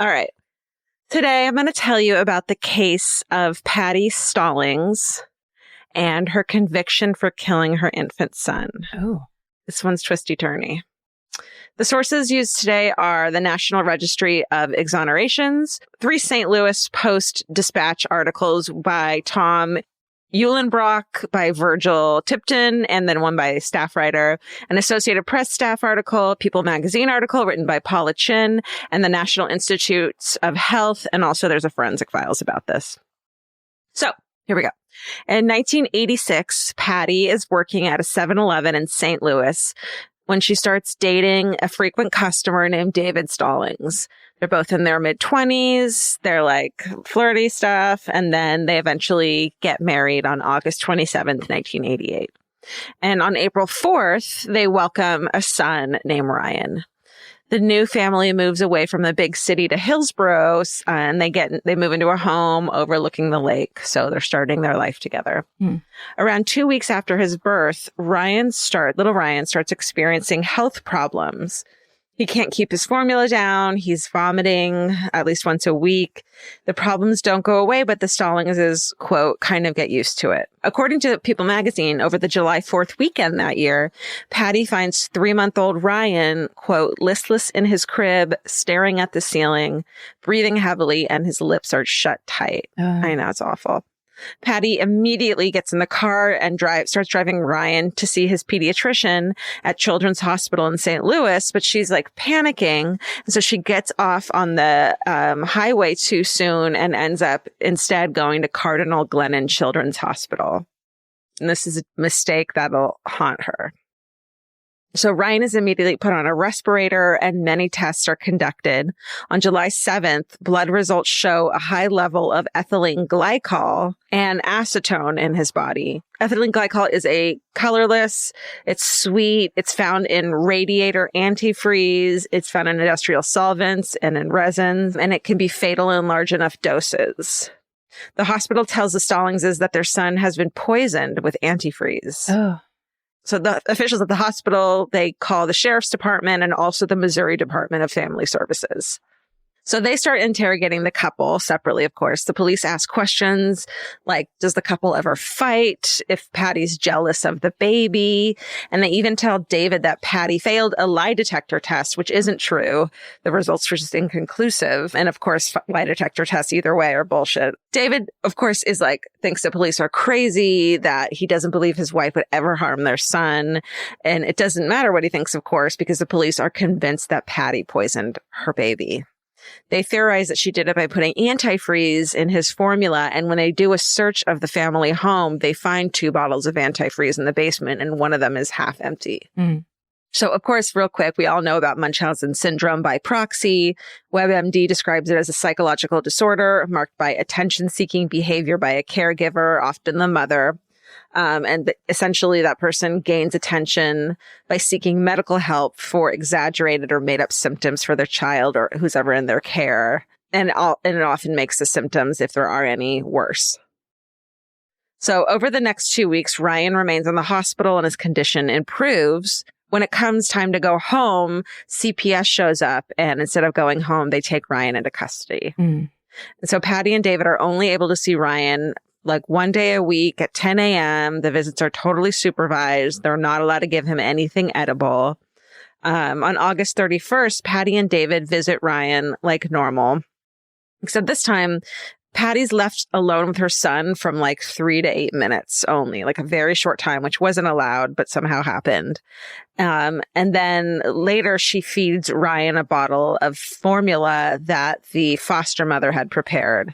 All right. Today, I'm going to tell you about the case of Patty Stallings and her conviction for killing her infant son. Oh. This one's twisty-turny. The sources used today are the National Registry of Exonerations, 3 St. Louis Post-Dispatch articles by Tom Eulenbrock, by Virgil Tipton, and then one by staff writer, an Associated Press staff article, People magazine article written by Paula Chin, and the National Institutes of Health, and also there's a forensic files about this. So, here we go. In 1986, Patty is working at a 7-Eleven in St. Louis when she starts dating a frequent customer named David Stallings. They're both in their mid-20s. They're like flirty stuff. And then they eventually get married on August 27th, 1988. And on April 4th, they welcome a son named Ryan. The new family moves away from the big city to Hillsborough, and they move into a home overlooking the lake. So they're starting their life together. Around 2 weeks after his birth, little Ryan starts experiencing health problems. He can't keep his formula down. He's vomiting at least once a week. The problems don't go away, but the Stallings, quote, kind of get used to it. According to People magazine, over the July 4th weekend that year, Patty finds 3-month-old Ryan, quote, listless in his crib, staring at the ceiling, breathing heavily, and his lips are shut tight. I know, it's awful. Patty immediately gets in the car and starts driving Ryan to see his pediatrician at Children's Hospital in St. Louis, but she's like panicking. And so she gets off on the highway too soon and ends up instead going to Cardinal Glennon Children's Hospital. And this is a mistake that'll haunt her. So Ryan is immediately put on a respirator and many tests are conducted. On July 7th, blood results show a high level of ethylene glycol and acetone in his body. Ethylene glycol is a colorless, it's sweet, it's found in radiator antifreeze, it's found in industrial solvents and in resins, and it can be fatal in large enough doses. The hospital tells the Stallingses that their son has been poisoned with antifreeze. Oh. So the officials at the hospital, they call the sheriff's department and also the Missouri Department of Family Services. So they start interrogating the couple separately, of course. The police ask questions like, does the couple ever fight? If Patty's jealous of the baby? And they even tell David that Patty failed a lie detector test, which isn't true. The results were just inconclusive. And of course, lie detector tests either way are bullshit. David, of course, is like, thinks the police are crazy, that he doesn't believe his wife would ever harm their son. And it doesn't matter what he thinks, of course, because the police are convinced that Patty poisoned her baby. They theorize that she did it by putting antifreeze in his formula. And when they do a search of the family home, they find 2 bottles of antifreeze in the basement, and one of them is half empty. Mm. So, of course, real quick, we all know about Munchausen syndrome by proxy. WebMD describes it as a psychological disorder marked by attention-seeking behavior by a caregiver, often the mother. And essentially that person gains attention by seeking medical help for exaggerated or made up symptoms for their child or who's ever in their care. And it often makes the symptoms, if there are any, worse. So over the next 2 weeks, Ryan remains in the hospital and his condition improves. When it comes time to go home, CPS shows up, and instead of going home, they take Ryan into custody. Mm. And so Patty and David are only able to see Ryan like 1 day a week at 10 a.m. The visits are totally supervised. They're not allowed to give him anything edible. On August 31st, Patty and David visit Ryan like normal. Except this time, Patty's left alone with her son from like 3 to 8 minutes only, like a very short time, which wasn't allowed, but somehow happened. And then later she feeds Ryan a bottle of formula that the foster mother had prepared.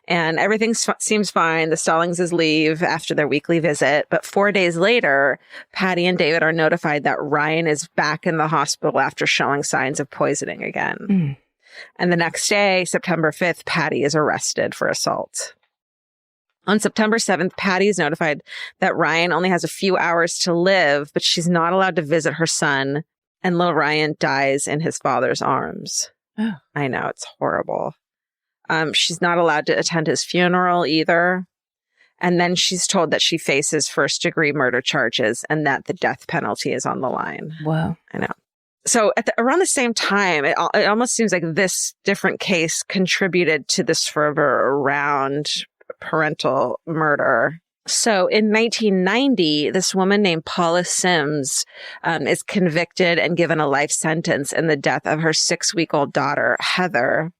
And everything seems fine. The Stallingses leave after their weekly visit. But 4 days later, Patty and David are notified that Ryan is back in the hospital after showing signs of poisoning again. Mm. And the next day, September 5th, Patty is arrested for assault. On September 7th, Patty is notified that Ryan only has a few hours to live, but she's not allowed to visit her son, and little Ryan dies in his father's arms. Oh. I know, it's horrible. She's not allowed to attend his funeral either. And then she's told that she faces first-degree murder charges and that the death penalty is on the line. Wow. I know. So around the same time, it almost seems like this different case contributed to this fervor around parental murder. So in 1990, this woman named Paula Sims is convicted and given a life sentence in the death of her 6-week-old daughter, Heather.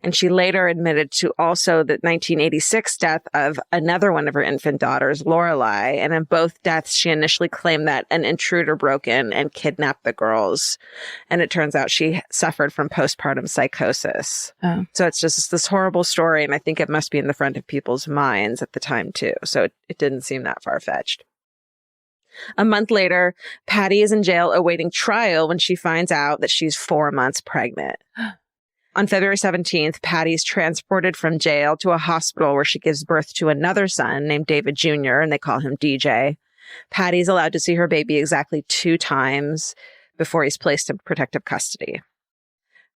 And she later admitted to also the 1986 death of another one of her infant daughters, Lorelei. And in both deaths, she initially claimed that an intruder broke in and kidnapped the girls. And it turns out she suffered from postpartum psychosis. Oh. So it's just this horrible story. And I think it must be in the front of people's minds at the time, too. So it didn't seem that far-fetched. A month later, Patty is in jail awaiting trial when she finds out that she's 4 months pregnant. On February 17th, Patty's transported from jail to a hospital where she gives birth to another son named David Jr., and they call him DJ. Patty's allowed to see her baby exactly 2 times before he's placed in protective custody.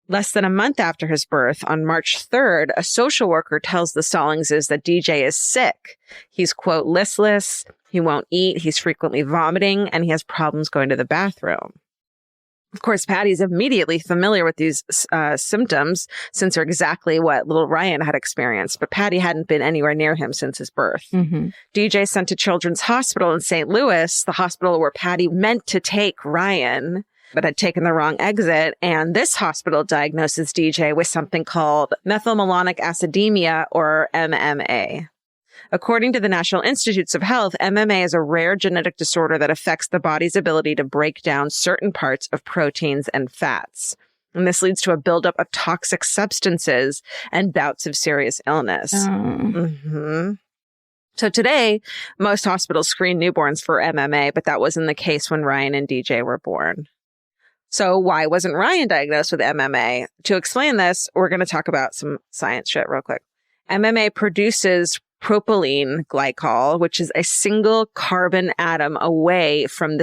Less than a month after his birth, on March 3rd, a social worker tells the Stallingses that DJ is sick. He's, quote, listless, he won't eat, he's frequently vomiting, and he has problems going to the bathroom. Of course, Patty's immediately familiar with these symptoms since they're exactly what little Ryan had experienced, but Patty hadn't been anywhere near him since his birth. Mm-hmm. DJ sent to Children's Hospital in St. Louis, the hospital where Patty meant to take Ryan, but had taken the wrong exit. And this hospital diagnoses DJ with something called methylmalonic acidemia, or MMA. According to the National Institutes of Health, MMA is a rare genetic disorder that affects the body's ability to break down certain parts of proteins and fats. And this leads to a buildup of toxic substances and bouts of serious illness. So today, most hospitals screen newborns for MMA, but that wasn't the case when Ryan and DJ were born. So why wasn't Ryan diagnosed with MMA? To explain this, we're going to talk about some science shit real quick. MMA produces propylene glycol, which is a single carbon atom away from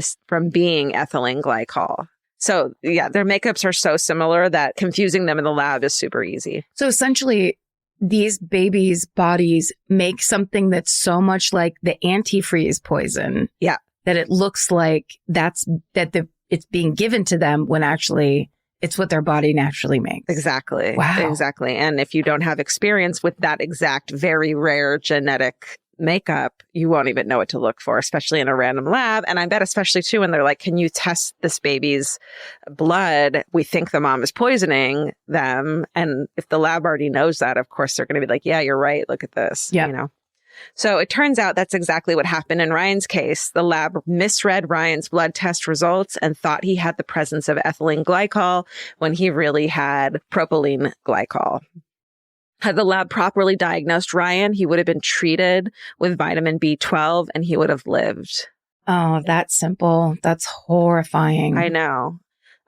being ethylene glycol. So yeah, their makeups are so similar that confusing them in the lab is super easy. So essentially, these babies' bodies make something that's so much like the antifreeze poison. Yeah. That it looks like it's being given to them when actually it's what their body naturally makes. Exactly. Wow. Exactly. And if you don't have experience with that exact, very rare genetic makeup, you won't even know what to look for, especially in a random lab. And I bet especially too, when they're like, can you test this baby's blood? We think the mom is poisoning them. And if the lab already knows that, of course, they're going to be like, yeah, you're right. Look at this. Yeah. You know? So it turns out that's exactly what happened in Ryan's case. The lab misread Ryan's blood test results and thought he had the presence of ethylene glycol when he really had propylene glycol. Had the lab properly diagnosed Ryan, he would have been treated with vitamin B12 and he would have lived. Oh, that's simple. That's horrifying. I know.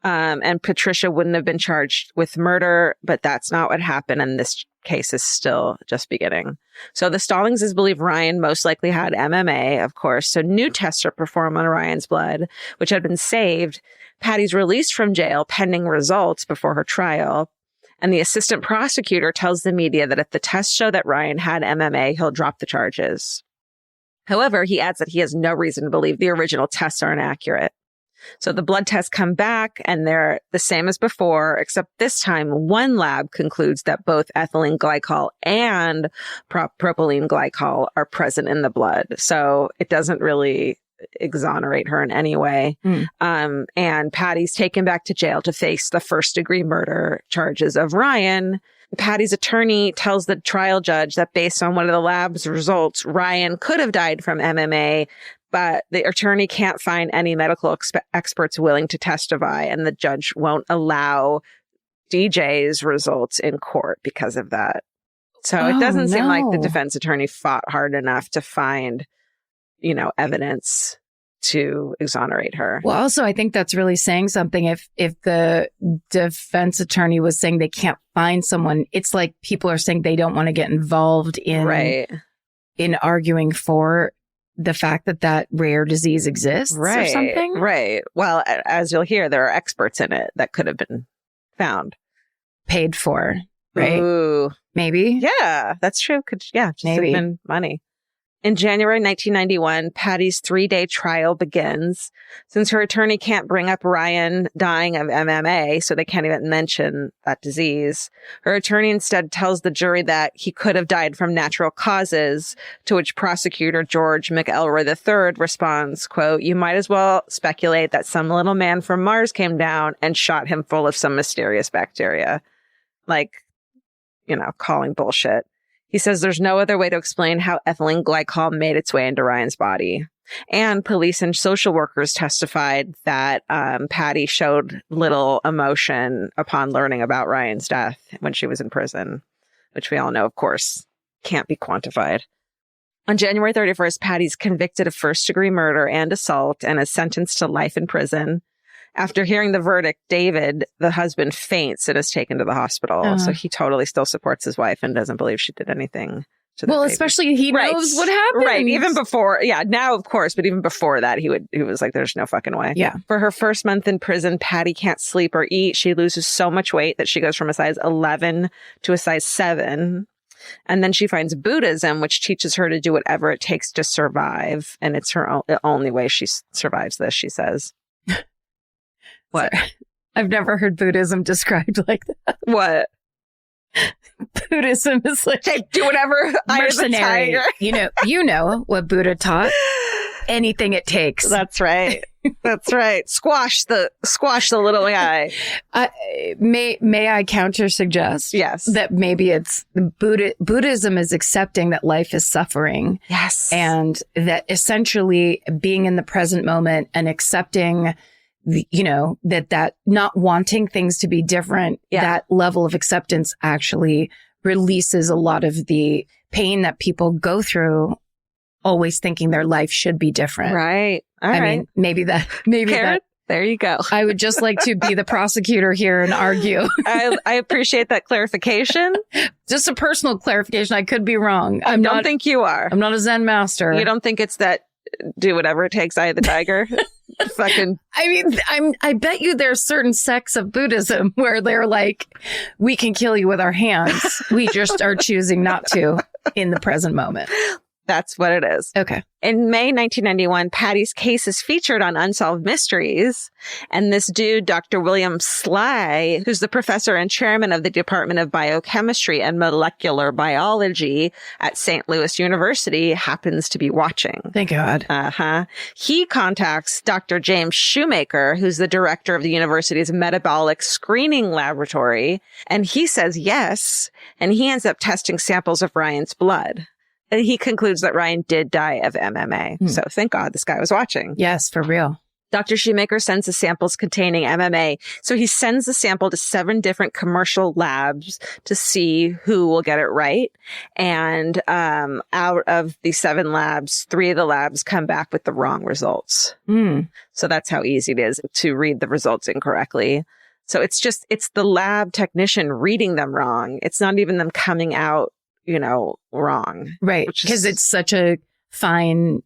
And Patricia wouldn't have been charged with murder, but that's not what happened. And this case is still just beginning. So the Stallingses believe Ryan most likely had MMA, of course. So new tests are performed on Ryan's blood, which had been saved. Patty's released from jail pending results before her trial. And the assistant prosecutor tells the media that if the tests show that Ryan had MMA, he'll drop the charges. However, he adds that he has no reason to believe the original tests are inaccurate. So the blood tests come back and they're the same as before, except this time one lab concludes that both ethylene glycol and propylene glycol are present in the blood. So it doesn't really exonerate her in any way. And Patty's taken back to jail to face the first-degree murder charges of Ryan. Patty's attorney tells the trial judge that based on one of the lab's results, Ryan could have died from MMA, but the attorney can't find any medical experts willing to testify, and the judge won't allow DJ's results in court because of that. So it doesn't seem like the defense attorney fought hard enough to find, evidence to exonerate her. Well, also, I think that's really saying something. If the defense attorney was saying they can't find someone, it's like people are saying they don't want to get involved in arguing for the fact that rare disease exists or something. Right. Well, as you'll hear, there are experts in it that could have been found. Paid for, right? Ooh. Maybe. Yeah, that's true. Just maybe. Have been money. In January 1991, Patty's 3-day trial begins. Since her attorney can't bring up Ryan dying of MMA, so they can't even mention that disease, her attorney instead tells the jury that he could have died from natural causes, to which prosecutor George McElroy III responds, quote, "You might as well speculate that some little man from Mars came down and shot him full of some mysterious bacteria." Calling bullshit. He says there's no other way to explain how ethylene glycol made its way into Ryan's body. And police and social workers testified that Patty showed little emotion upon learning about Ryan's death when she was in prison, which we all know, of course, can't be quantified. On January 31st, Patty's convicted of first-degree murder and assault and is sentenced to life in prison. After hearing the verdict, David, the husband, faints and is taken to the hospital. So he totally still supports his wife and doesn't believe she did anything to the baby. Especially he knows what happened. Right. Even before, now of course, but even before that, he was like, there's no fucking way. Yeah. For her first month in prison, Patty can't sleep or eat. She loses so much weight that she goes from a size 11 to a size 7. And then she finds Buddhism, which teaches her to do whatever it takes to survive. And it's her only way she survives this, she says. What? Sorry. I've never heard Buddhism described like that. What? Buddhism is like do whatever. Mercenary. You know what Buddha taught. Anything it takes. That's right. That's right. Squash the little guy. May I counter suggest? Yes. That maybe it's Buddhism is accepting that life is suffering. Yes. And that essentially being in the present moment and accepting, that not wanting things to be different, that level of acceptance actually releases a lot of the pain that people go through, always thinking their life should be different. Right. I mean, maybe Karen, there you go. I would just like to be the prosecutor here and argue. I appreciate that clarification. Just a personal clarification. I could be wrong. I don't think you are. I'm not a Zen master. You don't think it's that do whatever it takes, eye of the tiger? Fucking. I mean, I bet you there's certain sects of Buddhism where they're like, we can kill you with our hands. We just are choosing not to in the present moment. That's what it is. Okay. In May 1991, Patty's case is featured on Unsolved Mysteries. And this dude, Dr. William Sly, who's the professor and chairman of the Department of Biochemistry and Molecular Biology at St. Louis University, happens to be watching. Thank God. He contacts Dr. James Shoemaker, who's the director of the university's metabolic screening laboratory. And he says yes. And he ends up testing samples of Ryan's blood. And he concludes that Ryan did die of MMA. So thank God this guy was watching. Yes, for real. Dr. Shoemaker sends the samples containing MMA. So he sends the sample to 7 different commercial labs to see who will get it right. And out of the 7 labs, 3 of the labs come back with the wrong results. So that's how easy it is to read the results incorrectly. So it's the lab technician reading them wrong. It's not even them coming out wrong. Right. Because it's such a fine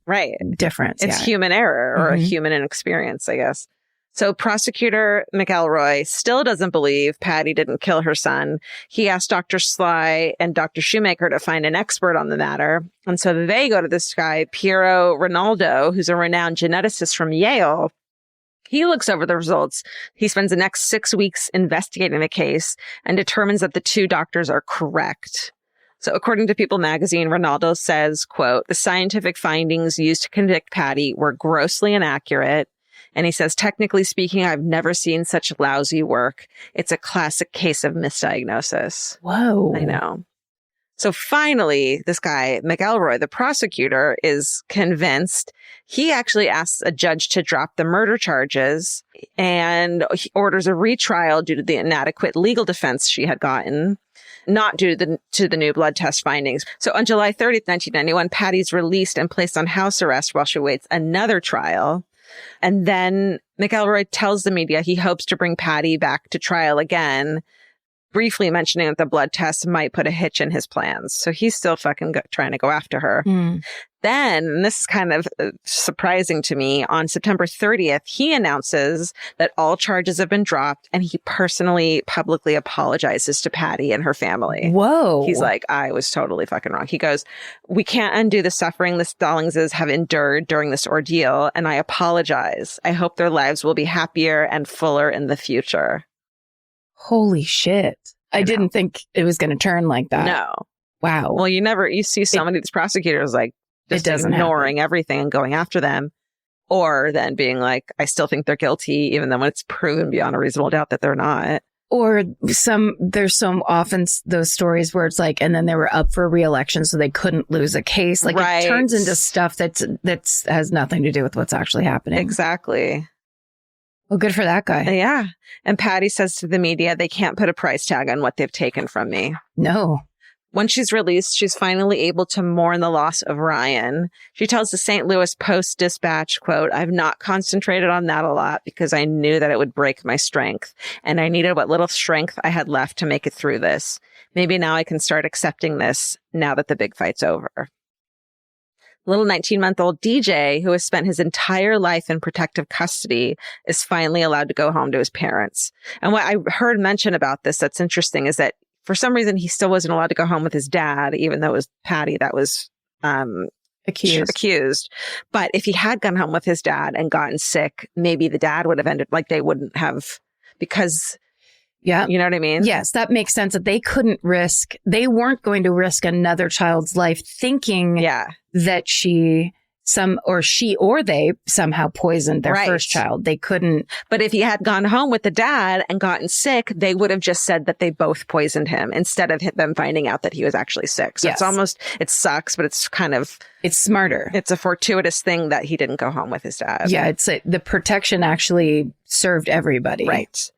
difference. It's human error or a human inexperience, I guess. So prosecutor McElroy still doesn't believe Patty didn't kill her son. He asked Dr. Sly and Dr. Shoemaker to find an expert on the matter. And so they go to this guy, Piero Rinaldo, who's a renowned geneticist from Yale. He looks over the results. He spends the next 6 weeks investigating the case and determines that the 2 doctors are correct. So according to People magazine, Ronaldo says, quote, the scientific findings used to convict Patty were grossly inaccurate. And he says, technically speaking, I've never seen such lousy work. It's a classic case of misdiagnosis. Whoa. I know. So finally, this guy, McElroy, the prosecutor, is convinced. He actually asks a judge to drop the murder charges and he orders a retrial due to the inadequate legal defense she had gotten. Not due to the new blood test findings. So on July 30th, 1991, Patty's released and placed on house arrest while she waits another trial. And then McElroy tells the media he hopes to bring Patty back to trial again, briefly mentioning that the blood test might put a hitch in his plans. So he's still fucking trying to go after her. Then, and this is kind of surprising to me, on September 30th, he announces that all charges have been dropped and he personally publicly apologizes to Patty and her family. Whoa. He's like, I was totally fucking wrong. He goes, we can't undo the suffering the Stallingses have endured during this ordeal, and I apologize. I hope their lives will be happier and fuller in the future. Holy shit. I didn't think it was going to turn like that. No. Wow. Well, you see so many of these prosecutors like just ignoring everything and going after them, or then being like, I still think they're guilty, even though when it's proven beyond a reasonable doubt that they're not. Or there's so often those stories where it's like, and then they were up for re-election, so they couldn't lose a case. Like it turns into stuff that's has nothing to do with what's actually happening. Exactly. Well, good for that guy. Yeah. And Patty says to the media, they can't put a price tag on what they've taken from me. No. When she's released, she's finally able to mourn the loss of Ryan. She tells the St. Louis Post-Dispatch, quote, I've not concentrated on that a lot because I knew that it would break my strength, and I needed what little strength I had left to make it through this. Maybe now I can start accepting this now that the big fight's over. Little 19-month-old DJ, who has spent his entire life in protective custody, is finally allowed to go home to his parents. And what I heard mentioned about this that's interesting is that for some reason, he still wasn't allowed to go home with his dad, even though it was Patty that was accused. But if he had gone home with his dad and gotten sick, maybe the dad would have ended, like they wouldn't have, because, yeah, you know what I mean? Yes, that makes sense. That they weren't going to risk another child's life thinking that she she or they somehow poisoned their first child. They couldn't. But if he had gone home with the dad and gotten sick, they would have just said that they both poisoned him instead of them finding out that he was actually sick. So it sucks, but it's smarter. It's a fortuitous thing that he didn't go home with his dad. Yeah, the protection actually served everybody. Right.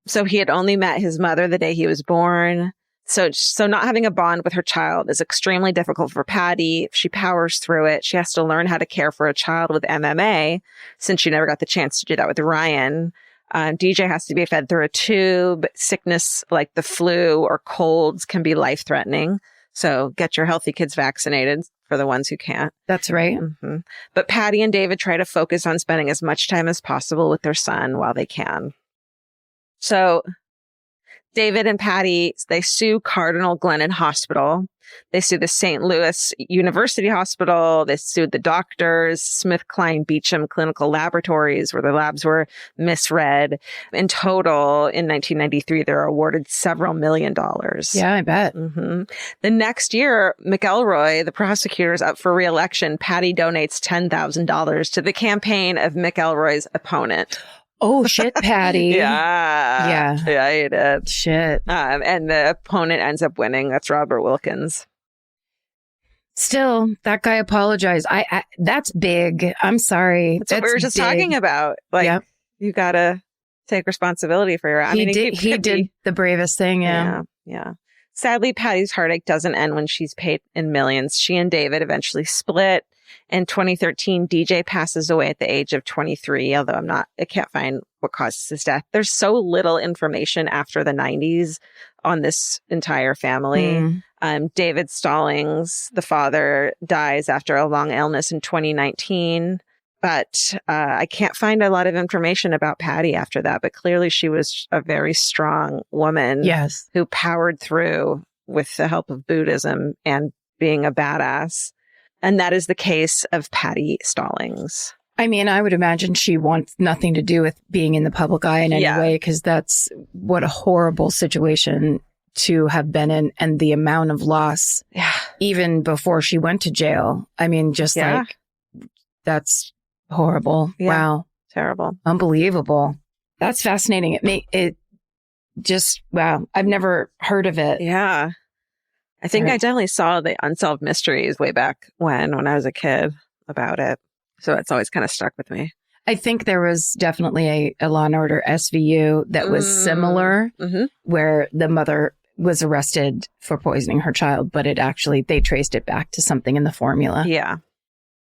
So he had only met his mother the day he was born. So not having a bond with her child is extremely difficult for Patty. She powers through it. She has to learn how to care for a child with MMA since she never got the chance to do that with Ryan. DJ has to be fed through a tube. Sickness like the flu or colds can be life-threatening. So get your healthy kids vaccinated for the ones who can't. That's right. Mm-hmm. But Patty and David try to focus on spending as much time as possible with their son while they can. So David and Patty, they sue Cardinal Glennon Hospital. They sue the St. Louis University Hospital. They sued the doctors, SmithKline Beecham Clinical Laboratories, where the labs were misread. In total, in 1993, they're awarded several $1 million. Yeah, I bet. Mm-hmm. The next year, McElroy, the prosecutor, is up for re-election. Patty donates $10,000 to the campaign of McElroy's opponent. Oh, shit, Patty. Yeah, he did. Shit. And the opponent ends up winning. That's Robert Wilkins. Still, that guy apologized. That's big. I'm sorry. That's what we were just talking about. Like, you got to take responsibility for your... He did the bravest thing, yeah. Sadly, Patty's heartache doesn't end when she's paid in millions. She and David eventually split. In 2013, DJ passes away at the age of 23, although I can't find what causes his death. There's so little information after the 90s on this entire family. David Stallings, the father, dies after a long illness in 2019. But I can't find a lot of information about Patty after that. But clearly she was a very strong woman who powered through with the help of Buddhism and being a badass. And that is the case of Patty Stallings. I mean, I would imagine she wants nothing to do with being in the public eye in any way, because that's what a horrible situation to have been in, and the amount of loss even before she went to jail. I mean, just like, that's horrible. Yeah. Wow. Terrible. Unbelievable. That's fascinating. Wow. I've never heard of it. Yeah. I think I definitely saw the Unsolved Mysteries way back when I was a kid about it. So it's always kind of stuck with me. I think there was definitely a Law & Order SVU that was similar, where the mother was arrested for poisoning her child, but they traced it back to something in the formula. Yeah.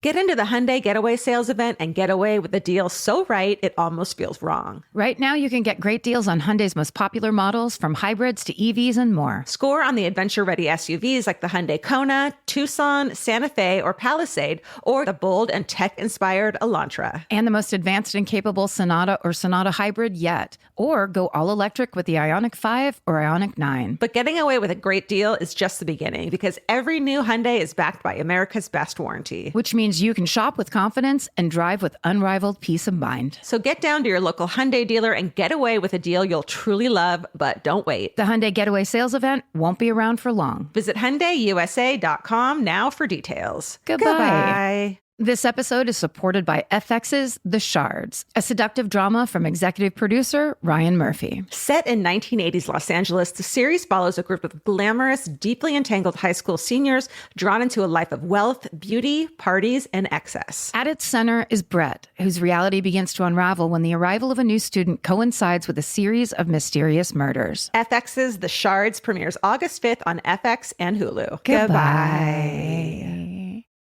Get into the Hyundai Getaway Sales Event and get away with a deal so right, it almost feels wrong. Right now, you can get great deals on Hyundai's most popular models, from hybrids to EVs and more. Score on the adventure-ready SUVs like the Hyundai Kona, Tucson, Santa Fe, or Palisade, or the bold and tech-inspired Elantra. And the most advanced and capable Sonata or Sonata Hybrid yet. Or go all-electric with the Ioniq 5 or Ioniq 9. But getting away with a great deal is just the beginning, because every new Hyundai is backed by America's Best Warranty. Which means you can shop with confidence and drive with unrivaled peace of mind. So get down to your local Hyundai dealer and get away with a deal you'll truly love, but don't wait. The Hyundai Getaway Sales Event won't be around for long. Visit HyundaiUSA.com now for details. Goodbye. This episode is supported by FX's The Shards, a seductive drama from executive producer Ryan Murphy. Set in 1980s Los Angeles, the series follows a group of glamorous, deeply entangled high school seniors drawn into a life of wealth, beauty, parties, and excess. At its center is Brett, whose reality begins to unravel when the arrival of a new student coincides with a series of mysterious murders. FX's The Shards premieres August 5th on FX and Hulu. Goodbye.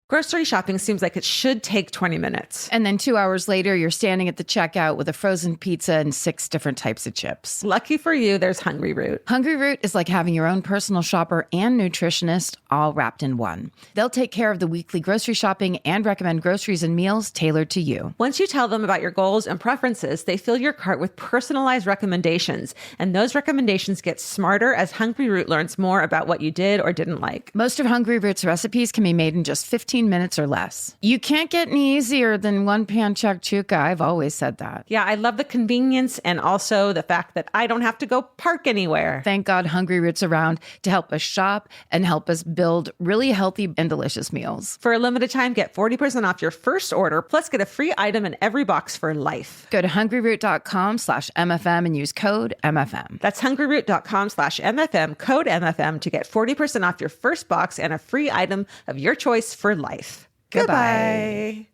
Grocery shopping seems like it should take 20 minutes. And then 2 hours later, you're standing at the checkout with a frozen pizza and 6 different types of chips. Lucky for you, there's Hungry Root. Hungry Root is like having your own personal shopper and nutritionist all wrapped in one. They'll take care of the weekly grocery shopping and recommend groceries and meals tailored to you. Once you tell them about your goals and preferences, they fill your cart with personalized recommendations. And those recommendations get smarter as Hungry Root learns more about what you did or didn't like. Most of Hungry Root's recipes can be made in just 15 15 minutes or less. You can't get any easier than one pan shakshuka. I've always said that. Yeah, I love the convenience and also the fact that I don't have to go park anywhere. Thank God Hungry Root's around to help us shop and help us build really healthy and delicious meals. For a limited time, get 40% off your first order, plus get a free item in every box for life. Go to hungryroot.com/MFM and use code MFM. That's hungryroot.com/MFM, code MFM to get 40% off your first box and a free item of your choice for life. Goodbye.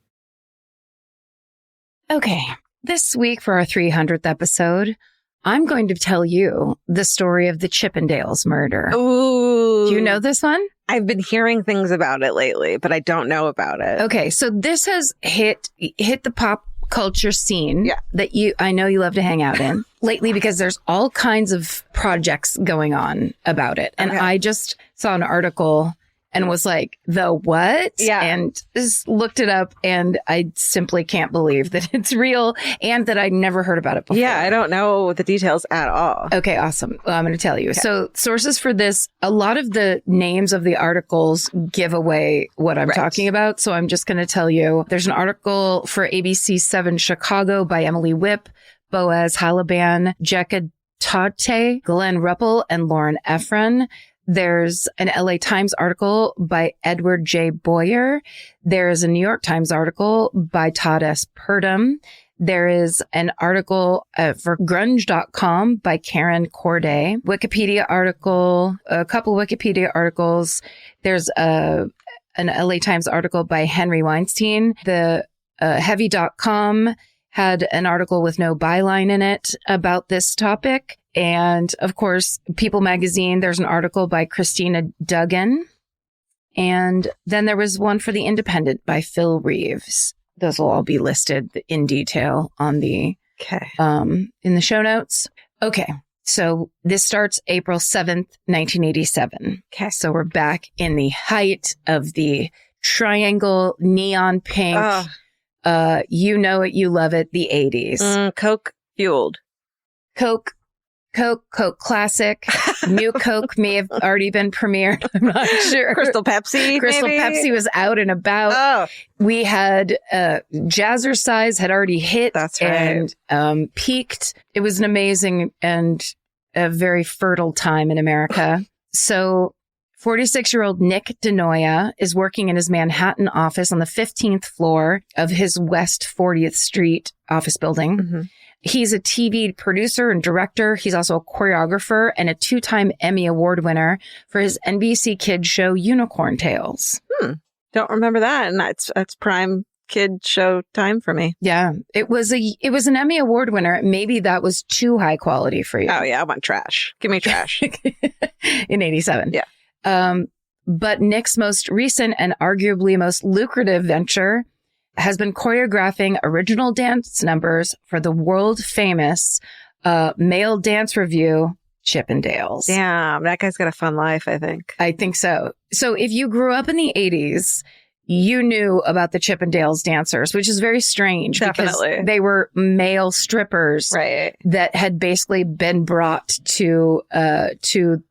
Okay, this week for our 300th episode, I'm going to tell you the story of the Chippendales murder. Ooh. Do you know this one? I've been hearing things about it lately, but I don't know about it. Okay, so this has hit the pop culture scene that I know you love to hang out in lately because there's all kinds of projects going on about it. And I just saw an article and was like, the what? Yeah. And just looked it up, and I simply can't believe that it's real and that I'd never heard about it before. Yeah, I don't know the details at all. Okay, awesome. Well, I'm going to tell you. Okay. So sources for this, a lot of the names of the articles give away what I'm talking about. So I'm just going to tell you. There's an article for ABC 7 Chicago by Emily Whipp, Boaz Halaban, Jekka Tate, Glenn Ruppel, and Lauren Efron. There's an LA Times article by Edward J. Boyer. There's a New York Times article by Todd S. Purdom. There is an article for grunge.com by Karen Corday. Wikipedia article, a couple Wikipedia articles. There's an LA Times article by Henry Weinstein. The heavy.com had an article with no byline in it about this topic. And of course, People Magazine, there's an article by Christina Duggan. And then there was one for The Independent by Phil Reeves. Those will all be listed in detail on the, in the show notes. Okay. So this starts April 7th, 1987. Okay. So we're back in the height of the triangle neon pink. You know it, you love it, the 80s. Coke fueled. Coke Classic. New Coke may have already been premiered. I'm not sure. Crystal Pepsi. Pepsi was out and about. Oh. We had Jazzercise had already hit. That's right. And peaked. It was an amazing and a very fertile time in America. So 46-year-old Nick DeNoia is working in his Manhattan office on the 15th floor of his West 40th Street office building. Mm-hmm. He's a TV producer and director. He's also a choreographer and a 2-time Emmy Award winner for his NBC Kids show Unicorn Tales. Don't remember that. And that's prime kid show time for me. Yeah. It was an Emmy Award winner. Maybe that was too high quality for you. Oh yeah. I want trash. Give me trash. In 87. Yeah. But Nick's most recent and arguably most lucrative venture has been choreographing original dance numbers for the world famous male dance revue, Chippendales. Damn, that guy's got a fun life, I think. I think so. So if you grew up in the 80s, you knew about the Chippendales dancers, which is very strange. Definitely. Because they were male strippers that had basically been brought to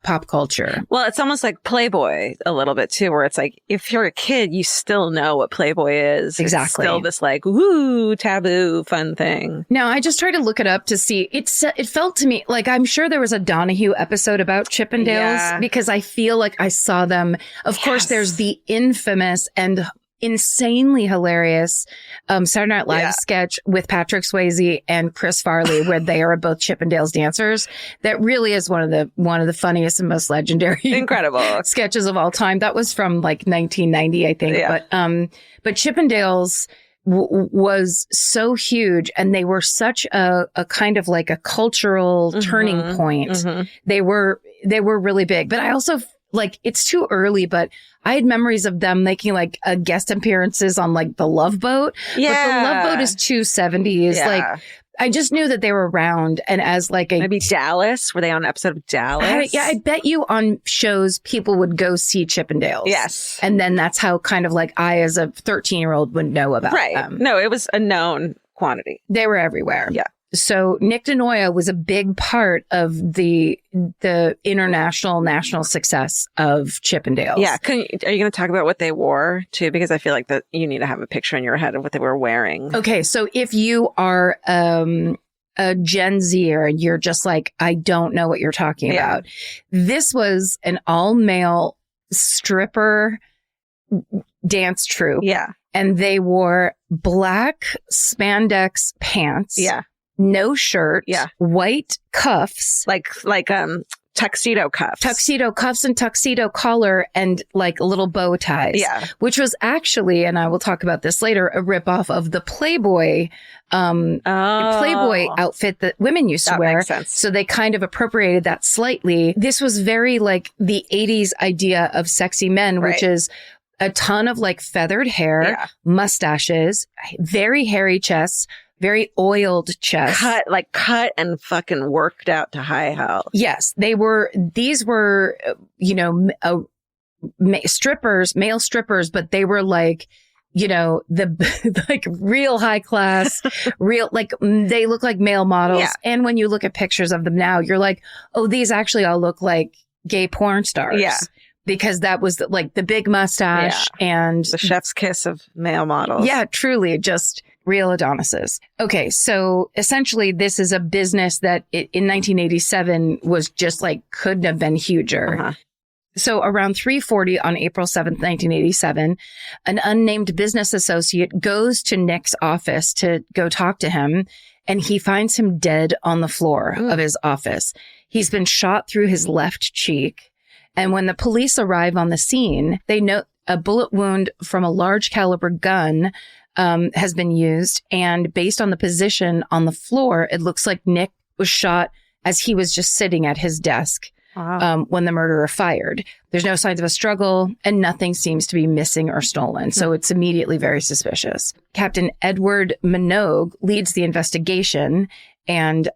pop culture. Well, it's almost like Playboy a little bit too, where it's like, if you're a kid, you still know what Playboy is. Exactly. It's still this like, woo, taboo, fun thing. Now, I just tried to look it up to see. It felt to me like I'm sure there was a Donahue episode about Chippendales because I feel like I saw them. Of course, there's the infamous and insanely hilarious Saturday Night Live sketch with Patrick Swayze and Chris Farley where they are both Chippendales dancers. That really is one of the funniest and most legendary incredible sketches of all time. That was from like 1990, I think. Yeah. But Chippendales was so huge, and they were such a kind of like a cultural turning point. Mm-hmm. They were really big. But I also like, it's too early, but I had memories of them making like guest appearances on like The Love Boat. Yeah. But The Love Boat is 270s. Yeah. Like, I just knew that they were around, and as like maybe Dallas. Were they on an episode of Dallas? I bet you on shows people would go see Chippendales. Yes. And then that's how kind of like I, as a 13-year-old, would know about them. No, it was a known quantity. They were everywhere. Yeah. So Nick DeNoia was a big part of the national success of Chippendales. Yeah. Are you going to talk about what they wore too? Because I feel like that you need to have a picture in your head of what they were wearing. Okay. So if you are a Gen Zer and you're just like, I don't know what you're talking about. This was an all-male stripper dance troupe. Yeah. And they wore black spandex pants. Yeah. No shirt. Yeah. White cuffs. Like tuxedo cuffs. Tuxedo cuffs and tuxedo collar and like little bow ties. Yeah. Which was actually, and I will talk about this later, a ripoff of the Playboy outfit that women used to wear. Makes sense. So they kind of appropriated that slightly. This was very like the 80s idea of sexy men, which is a ton of like feathered hair, mustaches, very hairy chests, very oiled chests. Cut and fucking worked out to high health. Yes, these were, strippers, male strippers, but they were like, the like real high class, they look like male models. Yeah. And when you look at pictures of them now, you're like, oh, these actually all look like gay porn stars. Yeah. Because that was like the big mustache and the chef's kiss of male models. Yeah, truly just real Adonises. Okay. So essentially this is a business that in 1987 was just like couldn't have been huger. Uh-huh. So around 3:40 on April 7th, 1987, an unnamed business associate goes to Nick's office to go talk to him, and he finds him dead on the floor of his office. He's been shot through his left cheek. And when the police arrive on the scene, they note a bullet wound from a large caliber gun has been used. And based on the position on the floor, it looks like Nick was shot as he was just sitting at his desk. Wow. When the murderer fired. There's no signs of a struggle and nothing seems to be missing or stolen. So it's immediately very suspicious. Captain Edward Minogue leads the investigation, and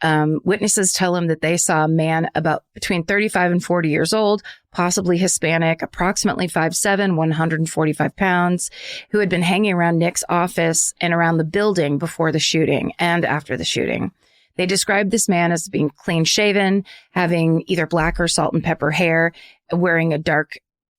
witnesses tell him that they saw a man about between 35 and 40 years old, possibly Hispanic, approximately 5'7", 145 pounds, who had been hanging around Nick's office and around the building before the shooting and after the shooting. They described this man as being clean shaven, having either black or salt and pepper hair, wearing a dark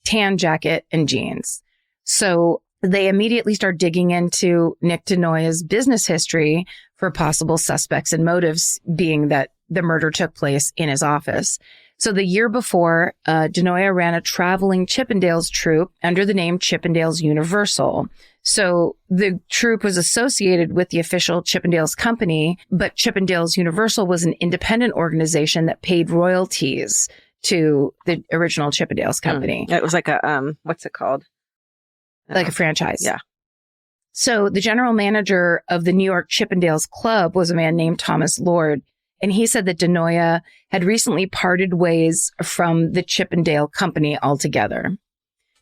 tan jacket and jeans. So they immediately start digging into Nick DeNoia's business history for possible suspects and motives, being that the murder took place in his office. So the year before, DeNoia ran a traveling Chippendales troupe under the name Chippendales Universal. So the troupe was associated with the official Chippendales company, but Chippendales Universal was an independent organization that paid royalties to the original Chippendales company. It was like a, what's it called? Like a franchise. Yeah. So the general manager of the New York Chippendales Club was a man named Thomas Lord. And he said that DeNoia had recently parted ways from the Chippendale company altogether.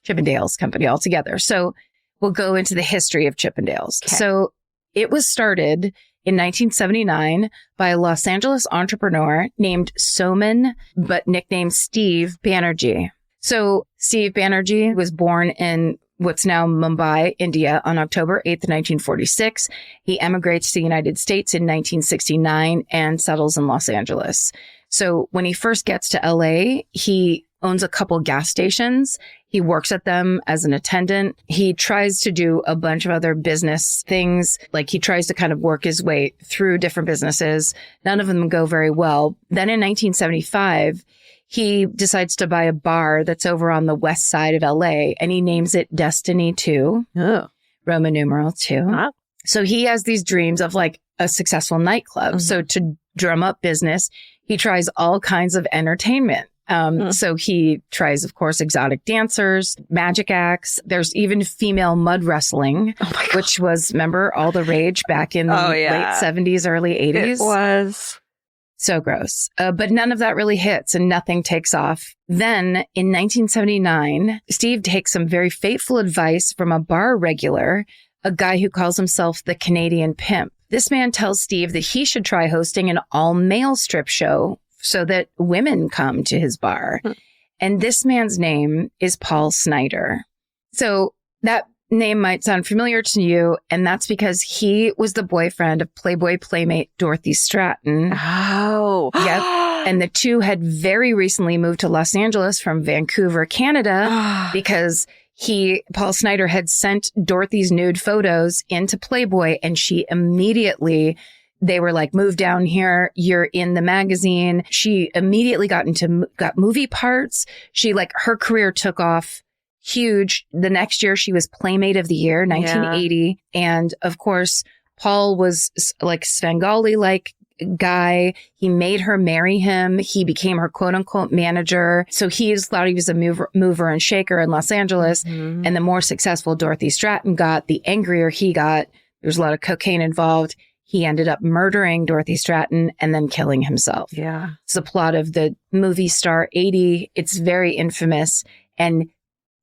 Chippendales company altogether. So we'll go into the history of Chippendales. Okay. So it was started in 1979 by a Los Angeles entrepreneur named Soman, but nicknamed Steve Banerjee. So Steve Banerjee was born in what's now Mumbai, India, on October 8th, 1946. He emigrates to the United States in 1969 and settles in Los Angeles. So when he first gets to LA, he owns a couple gas stations. He works at them as an attendant. He tries to do a bunch of other business things. Like he tries to kind of work his way through different businesses. None of them go very well. Then in 1975, he decides to buy a bar that's over on the west side of LA, and he names it Destiny 2, Roman numeral 2. Wow. So he has these dreams of like a successful nightclub. Mm-hmm. So to drum up business, he tries all kinds of entertainment. So he tries, of course, exotic dancers, magic acts. There's even female mud wrestling, which was, remember, all the rage back in the late 70s, early 80s? It was. So gross. But none of that really hits and nothing takes off. Then in 1979, Steve takes some very fateful advice from a bar regular, a guy who calls himself the Canadian Pimp. This man tells Steve that he should try hosting an all-male strip show so that women come to his bar. And this man's name is Paul Snyder. So that name might sound familiar to you, and that's because he was the boyfriend of Playboy playmate Dorothy Stratton. Oh. Yep. And the two had very recently moved to Los Angeles from Vancouver, Canada, because Paul Snyder had sent Dorothy's nude photos into Playboy, and she immediately, they were like, move down here. You're in the magazine. She immediately got movie parts. Her career took off huge. The next year she was Playmate of the Year, 1980. Yeah. And of course, Paul was like Svengali-like guy. He made her marry him. He became her quote unquote manager. So he thought he was a mover and shaker in Los Angeles. Mm-hmm. And the more successful Dorothy Stratton got, the angrier he got. There's a lot of cocaine involved. He ended up murdering Dorothy Stratton and then killing himself. Yeah. It's the plot of the movie Star 80. It's very infamous. And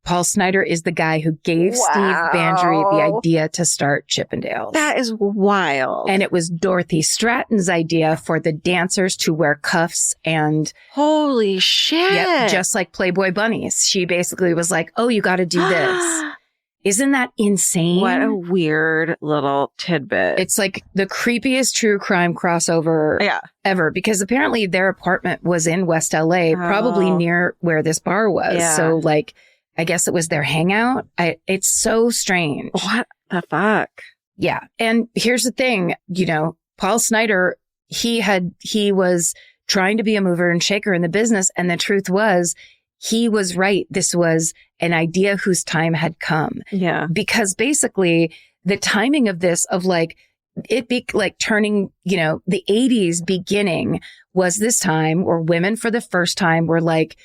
Paul Snyder is the guy who gave Steve Bandry the idea to start Chippendales. That is wild. And it was Dorothy Stratton's idea for the dancers to wear cuffs and... Holy shit. Yep, just like Playboy bunnies. She basically was like, oh, you got to do this. Isn't that insane? What a weird little tidbit. It's like the creepiest true crime crossover ever, because apparently their apartment was in West LA, probably near where this bar was. Yeah. So like, I guess it was their hangout. It's so strange. What the fuck? Yeah. And here's the thing, Paul Snyder, he was trying to be a mover and shaker in the business. And the truth was, he was right. This was an idea whose time had come. Yeah. Because basically the timing of this, of like, it be like turning, the 80s beginning was this time where women for the first time were like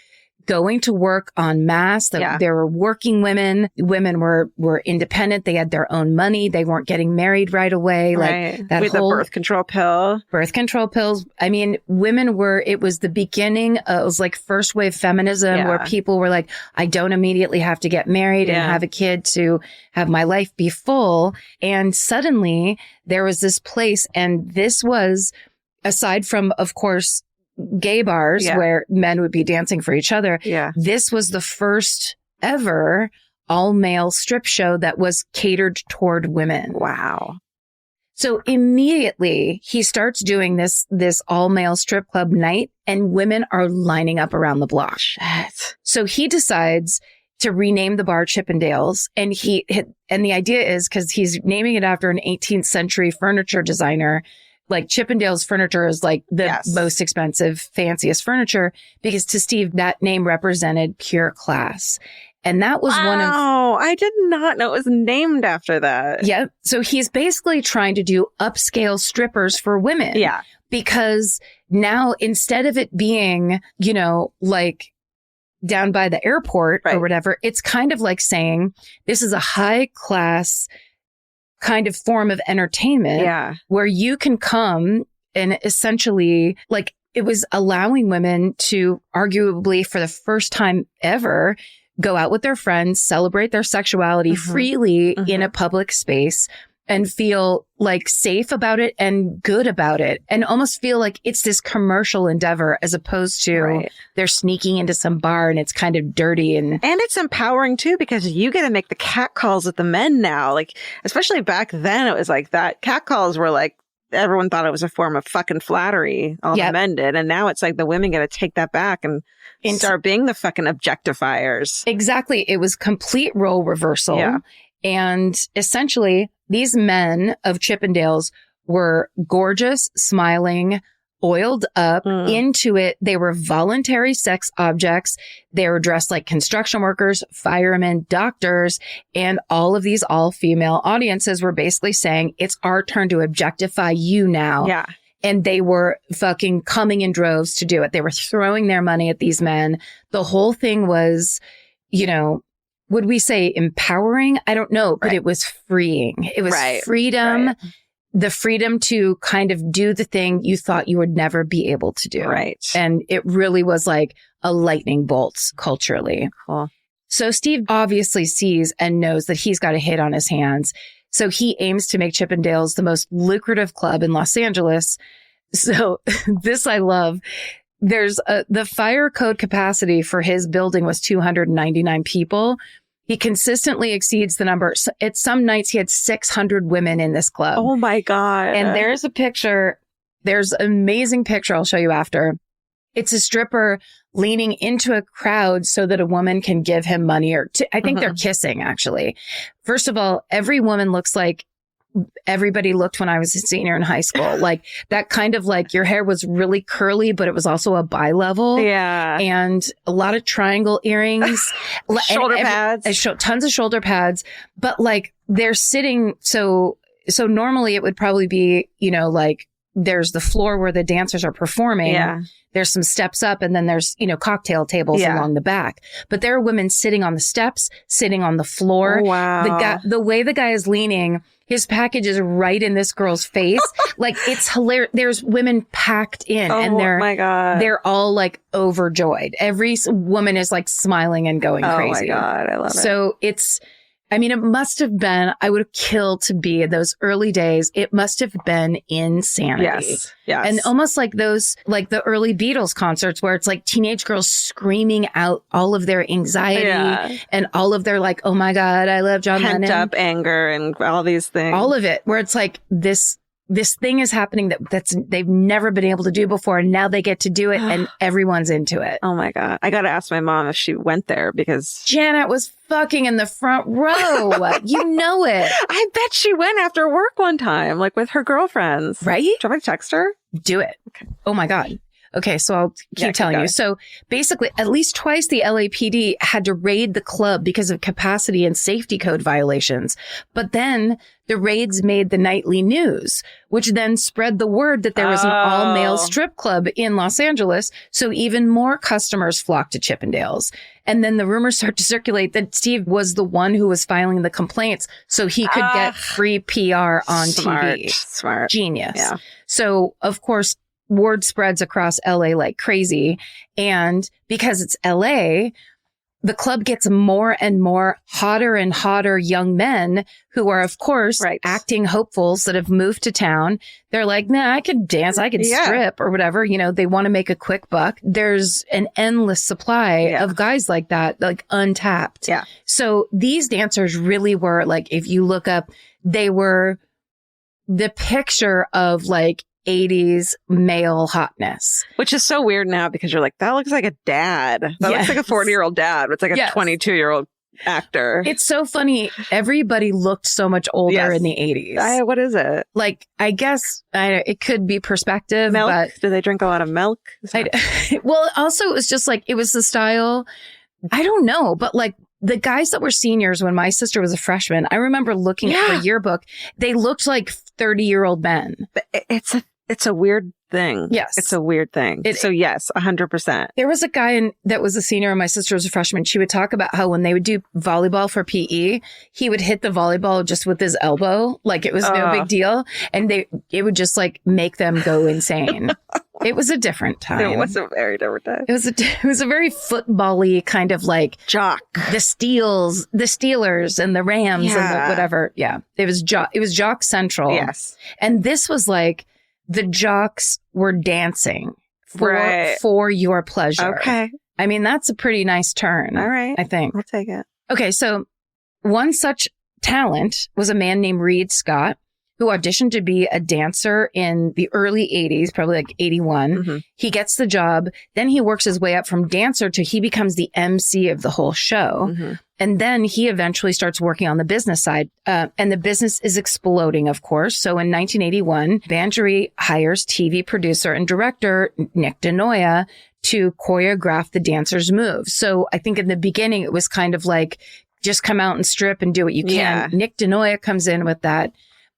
going to work en masse. There were working women. Women were independent. They had their own money. They weren't getting married right away. Right. Like that with whole the birth control pill. Birth control pills. I mean, it was the beginning. It was like first wave feminism where people were like, I don't immediately have to get married and have a kid to have my life be full. And suddenly there was this place, and this was, aside from, of course, gay bars where men would be dancing for each other. Yeah. This was the first ever all male strip show that was catered toward women. Wow. So immediately he starts doing this all male strip club night, and women are lining up around the block. Shit. So he decides to rename the bar Chippendales. And the idea is, because he's naming it after an 18th century furniture designer. Like Chippendales furniture is like the most expensive, fanciest furniture, because to Steve, that name represented pure class. And that was one of... Oh, I did not know it was named after that. Yeah. So he's basically trying to do upscale strippers for women. Yeah. Because now, instead of it being, like down by the airport or whatever, it's kind of like saying this is a high class kind of form of entertainment where you can come and essentially, like, it was allowing women to arguably for the first time ever go out with their friends, celebrate their sexuality freely in a public space and feel like safe about it and good about it, and almost feel like it's this commercial endeavor as opposed to they're sneaking into some bar and it's kind of dirty. And it's empowering too, because you get to make the cat calls with the men now. Like, especially back then, it was like that. Cat calls were like, everyone thought it was a form of fucking flattery. All the men did. And now it's like the women got to take that back and start being the fucking objectifiers. Exactly. It was complete role reversal. Yeah. And essentially, these men of Chippendales were gorgeous, smiling, oiled up, into it. They were voluntary sex objects. They were dressed like construction workers, firemen, doctors, and all of these all-female audiences were basically saying, it's our turn to objectify you now. Yeah. And they were fucking coming in droves to do it. They were throwing their money at these men. The whole thing was, would we say empowering? I don't know, but it was freeing. It was freedom, the freedom to kind of do the thing you thought you would never be able to do. Right. And it really was like a lightning bolt culturally. Cool. So Steve obviously sees and knows that he's got a hit on his hands. So he aims to make Chippendales the most lucrative club in Los Angeles. So this I love. There's the fire code capacity for his building was 299 people. He consistently exceeds the number. So at some nights, he had 600 women in this club. Oh my God. And there's a picture. There's an amazing picture I'll show you after. It's a stripper leaning into a crowd so that a woman can give him money I think they're kissing, actually. First of all, every woman looks like everybody looked when I was a senior in high school. Like that kind of like your hair was really curly, but it was also a bi-level. Yeah. And a lot of triangle earrings. Shoulder pads. Tons of shoulder pads. But like they're sitting. So normally it would probably be, like there's the floor where the dancers are performing. Yeah. There's some steps up and then there's, cocktail tables along the back. But there are women sitting on the steps, sitting on the floor. Oh, wow. The way the guy is leaning, his package is right in this girl's face. Like it's hilarious. There's women packed in and my God. They're all like overjoyed. Every woman is like smiling and going crazy. Oh my God. I love it. So it must have been, I would have killed to be in those early days. It must have been insanity. Yes. And almost like those, like the early Beatles concerts where it's like teenage girls screaming out all of their anxiety and all of their like, oh my God, I love John Lennon. Pent up anger and all these things. All of it, where it's like this thing is happening that's they've never been able to do before. And now they get to do it and everyone's into it. Oh my God. I got to ask my mom if she went there because Janet was fucking in the front row. You know it. I bet she went after work one time, like with her girlfriends. Right? Do you want me to text her? Do it. Okay. Oh my God. Okay, so I'll keep telling you. So basically, at least twice the LAPD had to raid the club because of capacity and safety code violations. But then the raids made the nightly news, which then spread the word that there was an all-male strip club in Los Angeles. So even more customers flocked to Chippendales. And then the rumors started to circulate that Steve was the one who was filing the complaints so he could get free PR on TV. Smart. Genius. Yeah. So, of course, word spreads across LA like crazy. And because it's LA, the club gets more and more hotter and hotter young men who are, of course, acting hopefuls that have moved to town. They're like, nah, I could dance, I could strip or whatever. They want to make a quick buck. There's an endless supply of guys like that, like untapped. Yeah. So these dancers really were like, if you look up, they were the picture of like 80s male hotness. Which is so weird now because you're like, that looks like a dad. That looks like a 40-year-old dad. It's like a 22-year-old actor. It's so funny. Everybody looked so much older in the 80s. What is it? Like, I guess it could be perspective. Milk? But Do they drink a lot of milk? Well, also, it was just like, it was the style. I don't know. But like, the guys that were seniors when my sister was a freshman, I remember looking at her yearbook. They looked like 30-year-old men. But it's a weird thing. Yes. It's a weird thing. So yes, 100%. There was a guy that was a senior and my sister was a freshman. She would talk about how when they would do volleyball for PE, he would hit the volleyball just with his elbow. Like it was no big deal. And it would just like make them go insane. It was a different time. It was a very different time. It was a very football-y kind of like jock. The Steelers and the Rams and the whatever. Yeah. It was jock central. Yes. And this was like, the jocks were dancing for your pleasure. Okay. I mean, that's a pretty nice turn. All right. I think. I'll take it. Okay. So one such talent was a man named Reed Scott, who auditioned to be a dancer in the early 80s, probably like 81. Mm-hmm. He gets the job. Then he works his way up from dancer to he becomes the MC of the whole show. Mm-hmm. And then he eventually starts working on the business side. And the business is exploding, of course. So in 1981, Bangery hires TV producer and director Nick DeNoia to choreograph the dancers' moves. So I think in the beginning, it was kind of like, just come out and strip and do what you can. Yeah. Nick DeNoia comes in with that,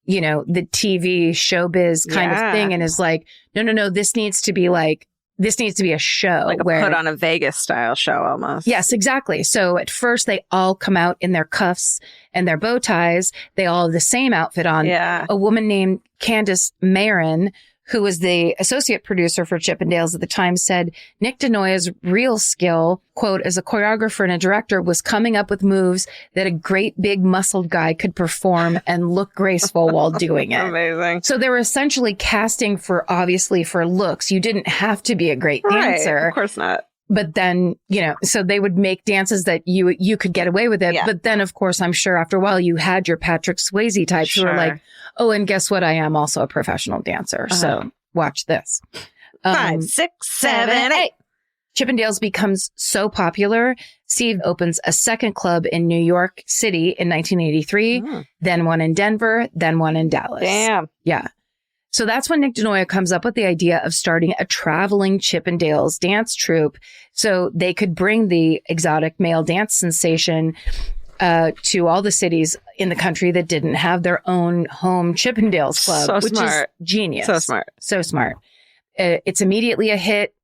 the TV showbiz kind of thing and is like, no, this needs to be a show. Like where put on a Vegas style show almost. Yes, exactly. So at first they all come out in their cuffs and their bow ties. They all have the same outfit on. Yeah. A woman named Candace Marin, who was the associate producer for Chippendales at the time, said Nick DeNoia's real skill, quote, as a choreographer and a director was coming up with moves that a great big muscled guy could perform and look graceful while doing it. Amazing. So they were essentially casting for looks. You didn't have to be a great dancer. Of course not. But then, so they would make dances that you could get away with it. Yeah. But then, of course, I'm sure after a while you had your Patrick Swayze types who are like, oh, and guess what? I am also a professional dancer. So watch this. 5, 6, 7, 8. Chippendales becomes so popular. Steve opens a second club in New York City in 1983, then one in Denver, then one in Dallas. Damn. Yeah. So that's when Nick DeNoia comes up with the idea of starting a traveling Chippendales dance troupe so they could bring the exotic male dance sensation to all the cities in the country that didn't have their own home Chippendales club, which is genius. So smart. It's immediately a hit,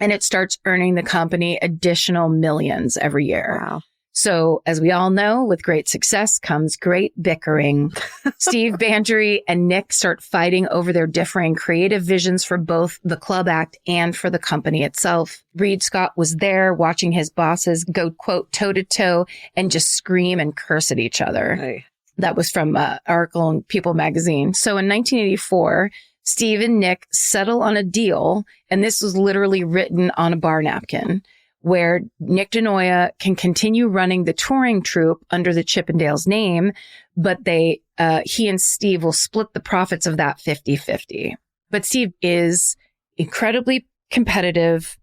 and it starts earning the company additional millions every year. Wow. So, as we all know, with great success comes great bickering. Steve Bandry and Nick start fighting over their differing creative visions for both the club act and for the company itself. Reed Scott was there watching his bosses go, quote, toe to toe and just scream and curse at each other. Hey. That was from an article in People magazine. So in 1984, Steve and Nick settle on a deal, and this was literally written on a bar napkin, where Nick DeNoia can continue running the touring troupe under the Chippendales name, but he and Steve will split the profits of that 50-50. But Steve is incredibly competitive.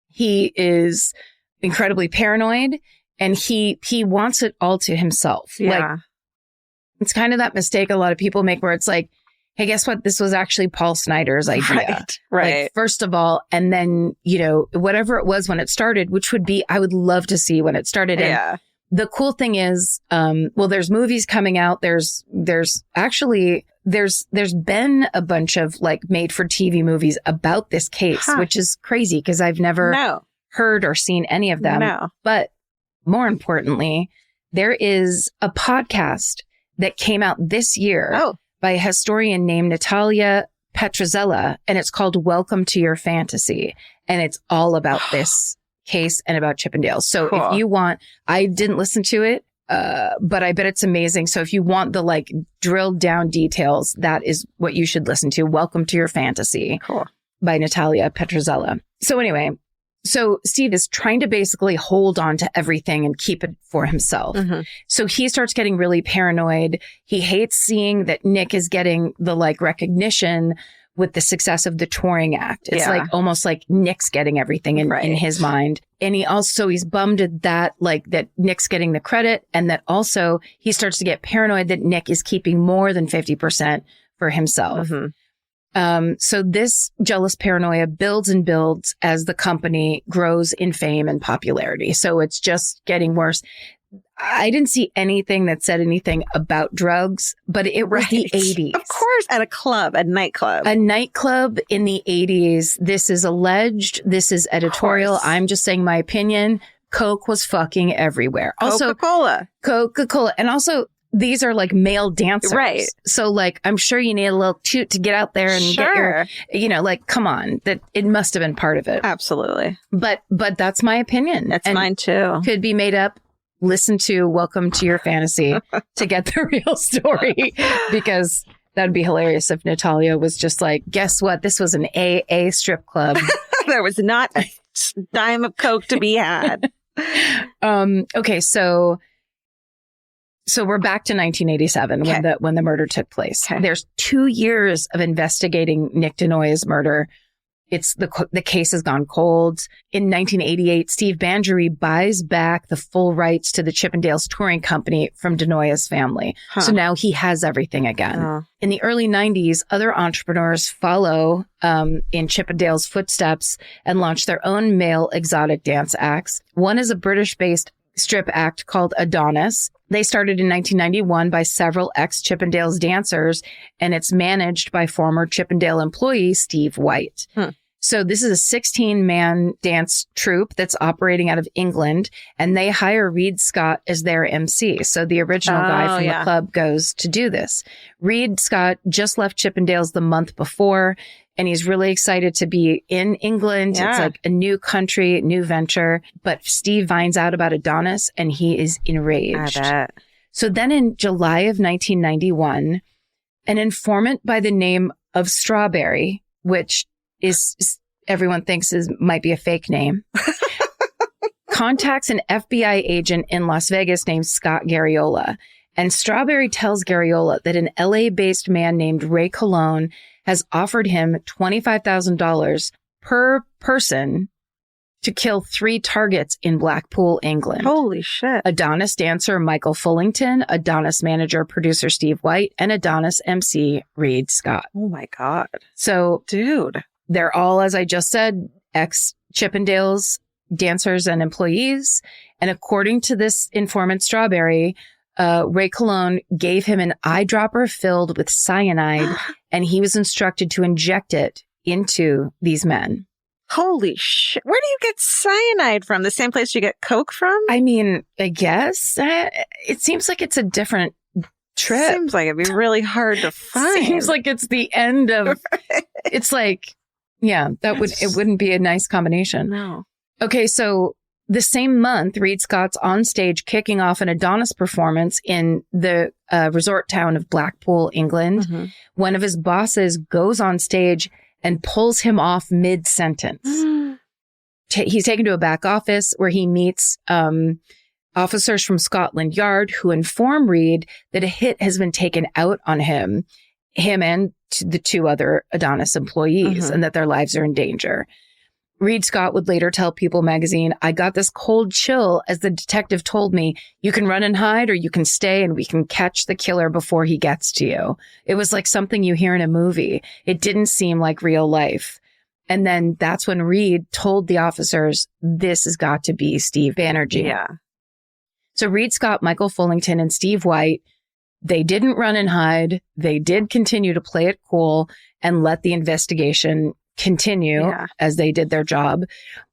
He is incredibly paranoid, and he wants it all to himself. Yeah. Like, it's kind of that mistake a lot of people make where it's like, hey, guess what? This was actually Paul Snyder's idea. Right. Like, first of all, and then, whatever it was when it started, which would be, I would love to see when it started. Yeah. And the cool thing is, there's movies coming out. There's been a bunch of like made for TV movies about this case, which is crazy because I've never heard or seen any of them. No. But more importantly, there is a podcast that came out this year by a historian named Natalia Petrozzella, and it's called Welcome to Your Fantasy. And it's all about this case and about Chippendales. So if you want, I didn't listen to it, but I bet it's amazing. So if you want the like drilled down details, that is what you should listen to. Welcome to Your Fantasy by Natalia Petrozzella. So anyway, so Steve is trying to basically hold on to everything and keep it for himself. Mm-hmm. So he starts getting really paranoid. He hates seeing that Nick is getting the like recognition with the success of the touring act. It's like almost like Nick's getting everything in his mind. And he's bummed at that, like that Nick's getting the credit, and that also he starts to get paranoid that Nick is keeping more than 50% for himself. Mm-hmm. So this jealous paranoia builds and builds as the company grows in fame and popularity. So it's just getting worse. I didn't see anything that said anything about drugs, but it was the 80s. Of course, at a nightclub. A nightclub in the 80s. This is alleged. This is editorial. I'm just saying my opinion. Coke was fucking everywhere. Also, Coca-Cola. And also, these are like male dancers. Right. So like, I'm sure you need a little toot to get out there and get your, like, come on, that it must have been part of it. Absolutely. But that's my opinion. That's mine too. Could be made up. Listen to Welcome to Your Fantasy to get the real story, because that'd be hilarious if Natalia was just like, guess what? This was an AA strip club. There was not a dime of Coke to be had. Okay. So we're back to 1987 when the murder took place. Okay. There's 2 years of investigating Nick DeNoia's murder. It's the case has gone cold. In 1988, Steve Bandry buys back the full rights to the Chippendales touring company from DeNoia's family. So now he has everything again. In the early 90s, other entrepreneurs follow in Chippendales' footsteps and launch their own male exotic dance acts. One is a British-based strip act called Adonis. They started in 1991 by several ex-Chippendales dancers, and it's managed by former Chippendale employee Steve White. So this is a 16-man dance troupe that's operating out of England, and they hire Reed Scott as their MC. So the original guy from the club goes to do this. Reed Scott just left Chippendales the month before, and he's really excited to be in England. Yeah. It's like a new country, new venture. But Steve finds out about Adonis, and he is enraged. I bet. So then in July of 1991, an informant by the name of Strawberry, which is everyone thinks might be a fake name, contacts an FBI agent in Las Vegas named Scott Garriola. And Strawberry tells Garriola that an LA-based man named Ray Colon has offered him $25,000 per person to kill 3 targets in Blackpool, England. Holy shit. Adonis dancer Michael Fullington, Adonis manager producer Steve White, and Adonis MC Reed Scott. Oh my God. So, dude, they're all, as I just said, ex-Chippendales dancers and employees. And according to this informant Strawberry, Ray Colon gave him an eyedropper filled with cyanide, and he was instructed to inject it into these men. Holy shit. Where do you get cyanide from? The same place you get Coke from? I mean, I guess it seems like it's a different trip. Seems like it'd be really hard to find. Seems like it's the end of, it's like, yeah, it wouldn't be a nice combination. No. Okay. So the same month, Reed Scott's on stage kicking off an Adonis performance in the resort town of Blackpool, England. Mm-hmm. One of his bosses goes on stage and pulls him off mid-sentence. He's taken to a back office where he meets officers from Scotland Yard who inform Reed that a hit has been taken out on him and the 2 other Adonis employees, and that their lives are in danger. Reed Scott would later tell People magazine, "I got this cold chill as the detective told me, you can run and hide or you can stay and we can catch the killer before he gets to you." It was like something you hear in a movie. It didn't seem like real life. And then that's when Reed told the officers, this has got to be Steve Banerjee. Yeah. So Reed Scott, Michael Fullington, and Steve White, they didn't run and hide. They did continue to play it cool and let the investigation continue as they did their job.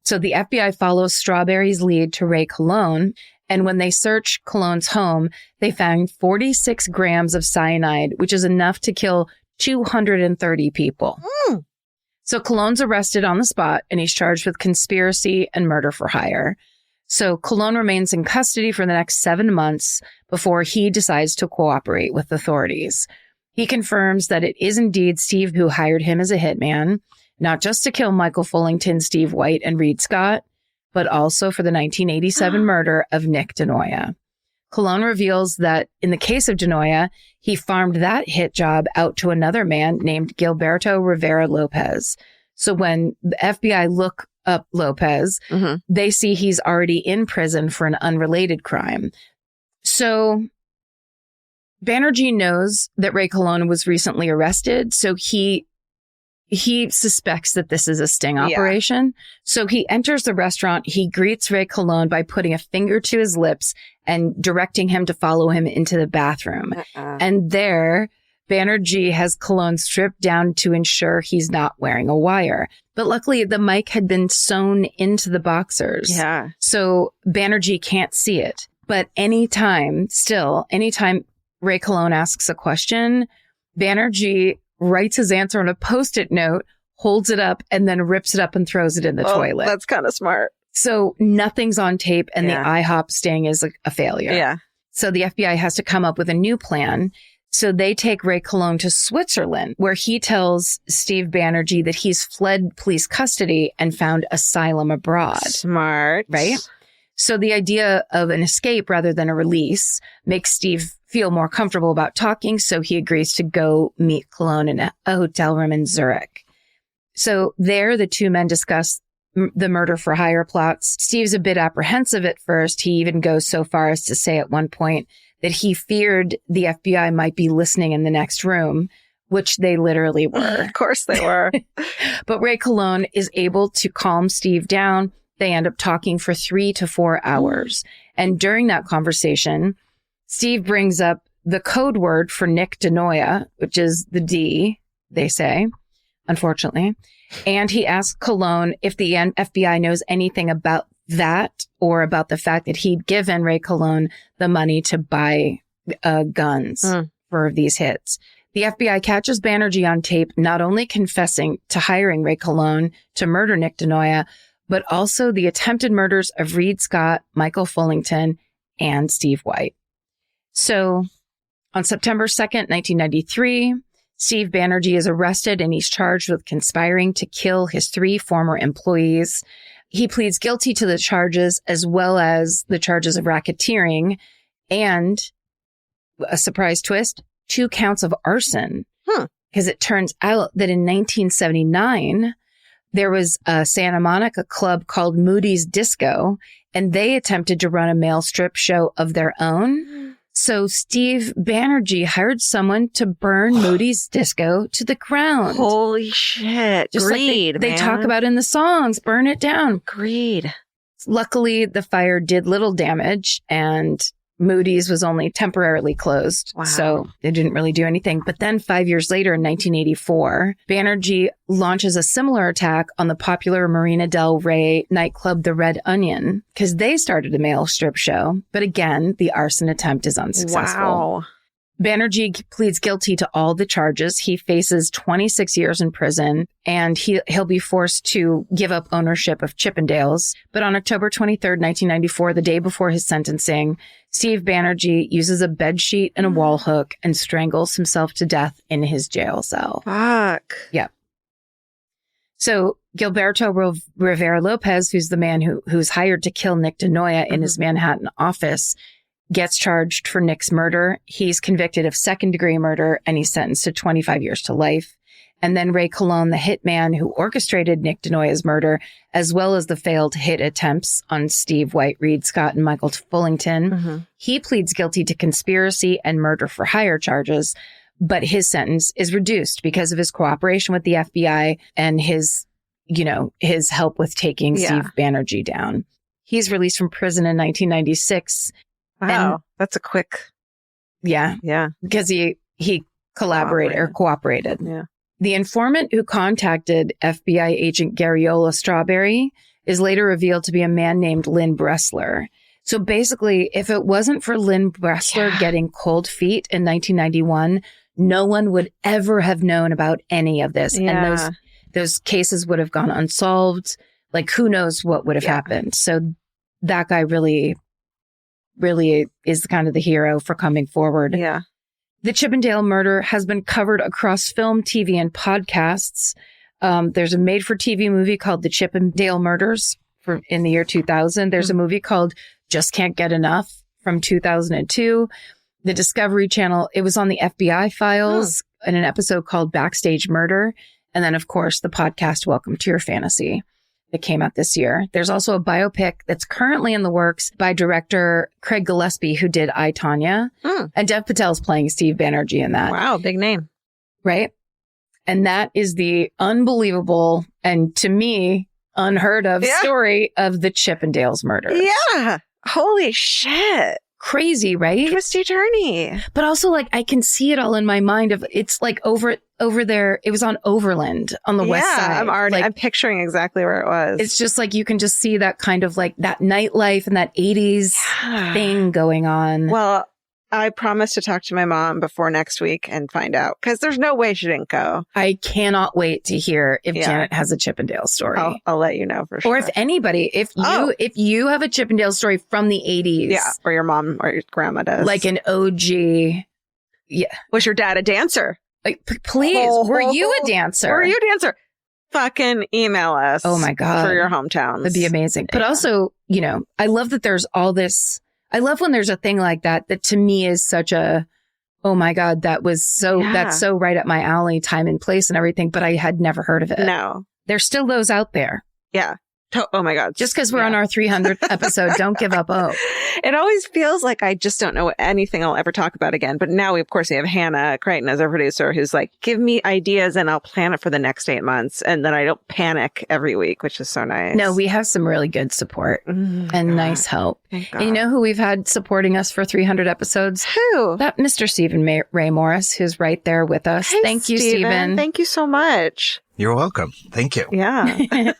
So the FBI follows Strawberry's lead to Ray Colon. And when they searched Colon's home, they found 46 grams of cyanide, which is enough to kill 230 people. So Colon's arrested on the spot and he's charged with conspiracy and murder for hire. So Colon remains in custody for the next 7 months before he decides to cooperate with authorities. He confirms that it is indeed Steve who hired him as a hitman, not just to kill Michael Fullington, Steve White, and Reed Scott, but also for the 1987 murder of Nick DeNoia. Colon reveals that in the case of DeNoia, he farmed that hit job out to another man named Gilberto Rivera Lopez. So when the FBI look up Lopez, they see he's already in prison for an unrelated crime. So Banerjee knows that Ray Colon was recently arrested, so he suspects that this is a sting operation. So he enters the restaurant. He greets Ray Colon by putting a finger to his lips and directing him to follow him into the bathroom. And there, Banerjee has Colon stripped down to ensure he's not wearing a wire. But luckily, the mic had been sewn into the boxers. Yeah. So Banerjee can't see it. But anytime Ray Colon asks a question, Banerjee writes his answer on a Post-it note, holds it up, and then rips it up and throws it in the toilet. That's kind of smart. So nothing's on tape, and the IHOP sting is a failure. Yeah. So the FBI has to come up with a new plan. So they take Ray Colon to Switzerland, where he tells Steve Banerjee that he's fled police custody and found asylum abroad. Smart. Right? So the idea of an escape rather than a release makes Steve feel more comfortable about talking, so he agrees to go meet Colon in a hotel room in Zurich. So there, the 2 men discuss the murder for hire plots. Steve's a bit apprehensive at first. He even goes so far as to say at one point that he feared the FBI might be listening in the next room, which they literally were. Of course they were. But Ray Colon is able to calm Steve down. They end up talking for 3 to 4 hours. And during that conversation, Steve brings up the code word for Nick DeNoia, which is the D, they say, unfortunately. And he asks Colon if the FBI knows anything about that or about the fact that he'd given Ray Colon the money to buy guns for these hits. The FBI catches Banerjee on tape, not only confessing to hiring Ray Colon to murder Nick DeNoia, but also the attempted murders of Reed Scott, Michael Fullington, and Steve White. So on September 2nd, 1993, Steve Banerjee is arrested and he's charged with conspiring to kill his 3 former employees. He pleads guilty to the charges as well as the charges of racketeering and, a surprise twist, 2 counts of arson. Because it turns out that in 1979, there was a Santa Monica club called Moody's Disco, and they attempted to run a male strip show of their own. So Steve Banerjee hired someone to burn Moody's Disco to the ground. Holy shit. Just Greed, like they talk man. about in the songs, burn it down. Greed. Luckily, the fire did little damage and Moody's was only temporarily closed. Wow. So it didn't really do anything. But then 5 years later, in 1984, Banerjee launches a similar attack on the popular Marina del Rey nightclub, the Red Onion, because they started a male strip show. But again, the arson attempt is unsuccessful. Wow. Banerjee pleads guilty to all the charges. He faces 26 years in prison, and he'll be forced to give up ownership of Chippendales. But on October 23rd, 1994, the day before his sentencing, Steve Banerjee uses a bedsheet and a wall hook and strangles himself to death in his jail cell. Fuck. Yeah. So Gilberto Rivera Lopez, who's the man who's hired to kill Nick DeNoia in his Manhattan office, gets charged for Nick's murder. He's convicted of second-degree murder, and he's sentenced to 25 years to life. And then Ray Colon, the hitman who orchestrated Nick DeNoia's murder, as well as the failed hit attempts on Steve, White, Reed Scott, and Michael Fullington, he pleads guilty to conspiracy and murder for hire charges, but his sentence is reduced because of his cooperation with the FBI and his help with taking Steve Banerjee down. He's released from prison in 1996. Wow. That's a quick. Yeah. Yeah. Because he collaborated or cooperated. Yeah. The informant who contacted FBI agent Garriola Strawberry is later revealed to be a man named Lynn Bressler. So basically, if it wasn't for Lynn Bressler getting cold feet in 1991, no one would ever have known about any of this. Yeah. And those cases would have gone unsolved. Like, who knows what would have happened. So that guy really is kind of the hero for coming forward. Yeah. The Chippendale murder has been covered across film, TV, and podcasts. There's a made-for-TV movie called The Chippendale Murders in the year 2000. There's a movie called Just Can't Get Enough from 2002. The Discovery Channel, it was on the FBI files in an episode called Backstage Murder. And then, of course, the podcast Welcome to Your Fantasy that came out this year. There's also a biopic that's currently in the works by director Craig Gillespie, who did I, Tonya. And Dev Patel's playing Steve Banerjee in that. Wow. Big name. Right? And that is the unbelievable and, to me, unheard of story of the Chippendales murders. Yeah. Holy shit. Crazy, right? Twisty journey. But also, like, I can see it all in my mind of it's like over there. It was on Overland on the west side. I'm picturing exactly where it was. It's just like you can just see that kind of like that nightlife and that 80s thing going on. Well, I promise to talk to my mom before next week and find out, because there's no way she didn't go. I cannot wait to hear if Janet has a Chippendale story. I'll let you know for sure. Or if anybody, if you have a Chippendale story from the 80s. Yeah, or your mom or your grandma does. Like an OG. Yeah. Was your dad a dancer? Like, please, were you a dancer? Were you a dancer? Fucking email us. Oh my God. For your hometowns. That'd be amazing. But also, I love that there's all this. I love when there's a thing like that to me is such a, oh my God, that's so right up my alley, time and place and everything. But I had never heard of it. No. There's still those out there. Yeah. Oh my God. Just because we're on our 300th episode, don't give up hope. It always feels like I just don't know anything I'll ever talk about again. But now we have Hannah Crichton as our producer, who's like, give me ideas and I'll plan it for the next 8 months. And then I don't panic every week, which is so nice. No, we have some really good support and nice help. And you know who we've had supporting us for 300 episods? Who? That Mr. Stephen Ray Morris, who's right there with us. Hey, Thank you, Stephen. Thank you so much. You're welcome. Thank you. Yeah.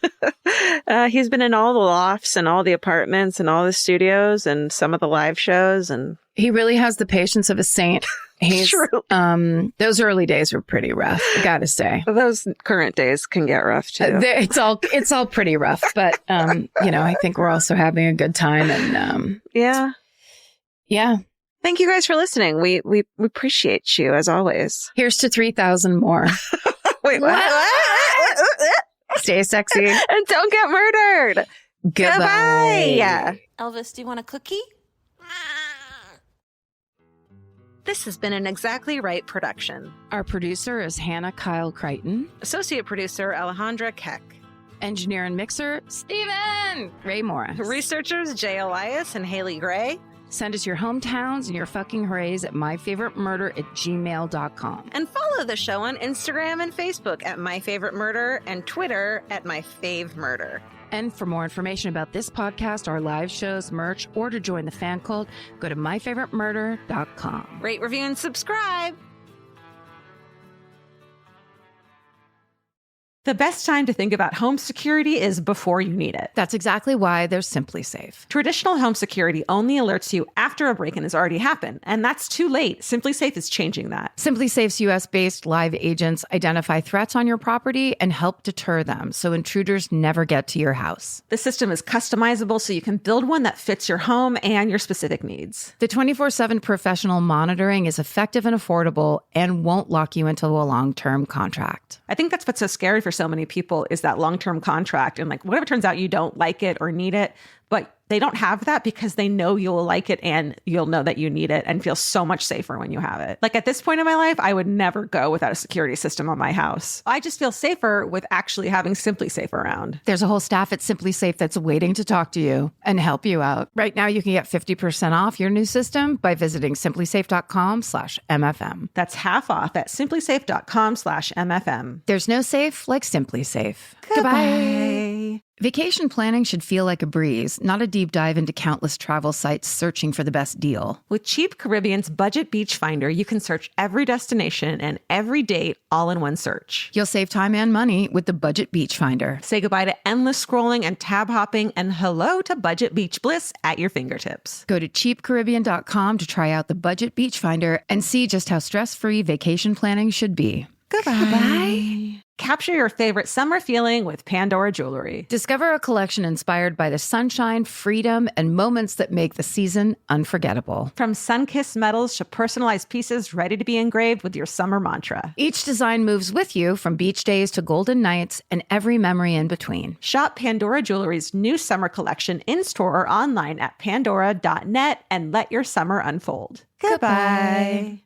He's been in all the lofts and all the apartments and all the studios and some of the live shows. And he really has the patience of a saint. He's, those early days were pretty rough, I gotta say. Those current days can get rough too. It's all pretty rough, but, I think we're also having a good time and, yeah. Thank you guys for listening. We appreciate you as always. Here's to 3,000 more. Wait, what? Stay sexy. And don't get murdered. Goodbye. Elvis, do you want a cookie? This has been an Exactly Right production. Our producer is Hannah Kyle Crichton. Associate producer Alejandra Keck. Engineer and mixer, Steven Ray Morris. Researchers Jay Elias and Haley Gray. Send us your hometowns and your fucking hoorays at myfavoriteMurder@gmail.com. And follow the show on Instagram and Facebook at My Favorite Murder and Twitter at My Fave Murder. And for more information about this podcast, our live shows, merch, or to join the fan cult, go to myfavoritemurder.com. Rate, review, and subscribe. The best time to think about home security is before you need it. That's exactly why there's Simply Safe. Traditional home security only alerts you after a break-in has already happened, and that's too late. Simply Safe is changing that. Simply Safe's US-based live agents identify threats on your property and help deter them so intruders never get to your house. The system is customizable so you can build one that fits your home and your specific needs. The 24/7 professional monitoring is effective and affordable and won't lock you into a long-term contract. I think that's what's so scary for so many people is that long-term contract. And like, what if it turns out you don't like it or need it, but they don't have that because they know you'll like it and you'll know that you need it and feel so much safer when you have it. Like at this point in my life, I would never go without a security system on my house. I just feel safer with actually having Simply Safe around. There's a whole staff at Simply Safe that's waiting to talk to you and help you out. Right now, you can get 50% off your new system by visiting simplysafe.com/MFM. That's half off at simplysafe.com/MFM. There's no safe like Simply Safe. Goodbye. Vacation planning should feel like a breeze, not a deep dive into countless travel sites searching for the best deal. With Cheap Caribbean's Budget Beach Finder, you can search every destination and every date all in one search. You'll save time and money with the Budget Beach Finder. Say goodbye to endless scrolling and tab hopping and hello to Budget Beach Bliss at your fingertips. Go to cheapcaribbean.com to try out the Budget Beach Finder and see just how stress-free vacation planning should be. Goodbye. Capture your favorite summer feeling with Pandora Jewelry. Discover a collection inspired by the sunshine, freedom, and moments that make the season unforgettable. From sun-kissed metals to personalized pieces ready to be engraved with your summer mantra. Each design moves with you from beach days to golden nights and every memory in between. Shop Pandora Jewelry's new summer collection in-store or online at pandora.net and let your summer unfold. Goodbye.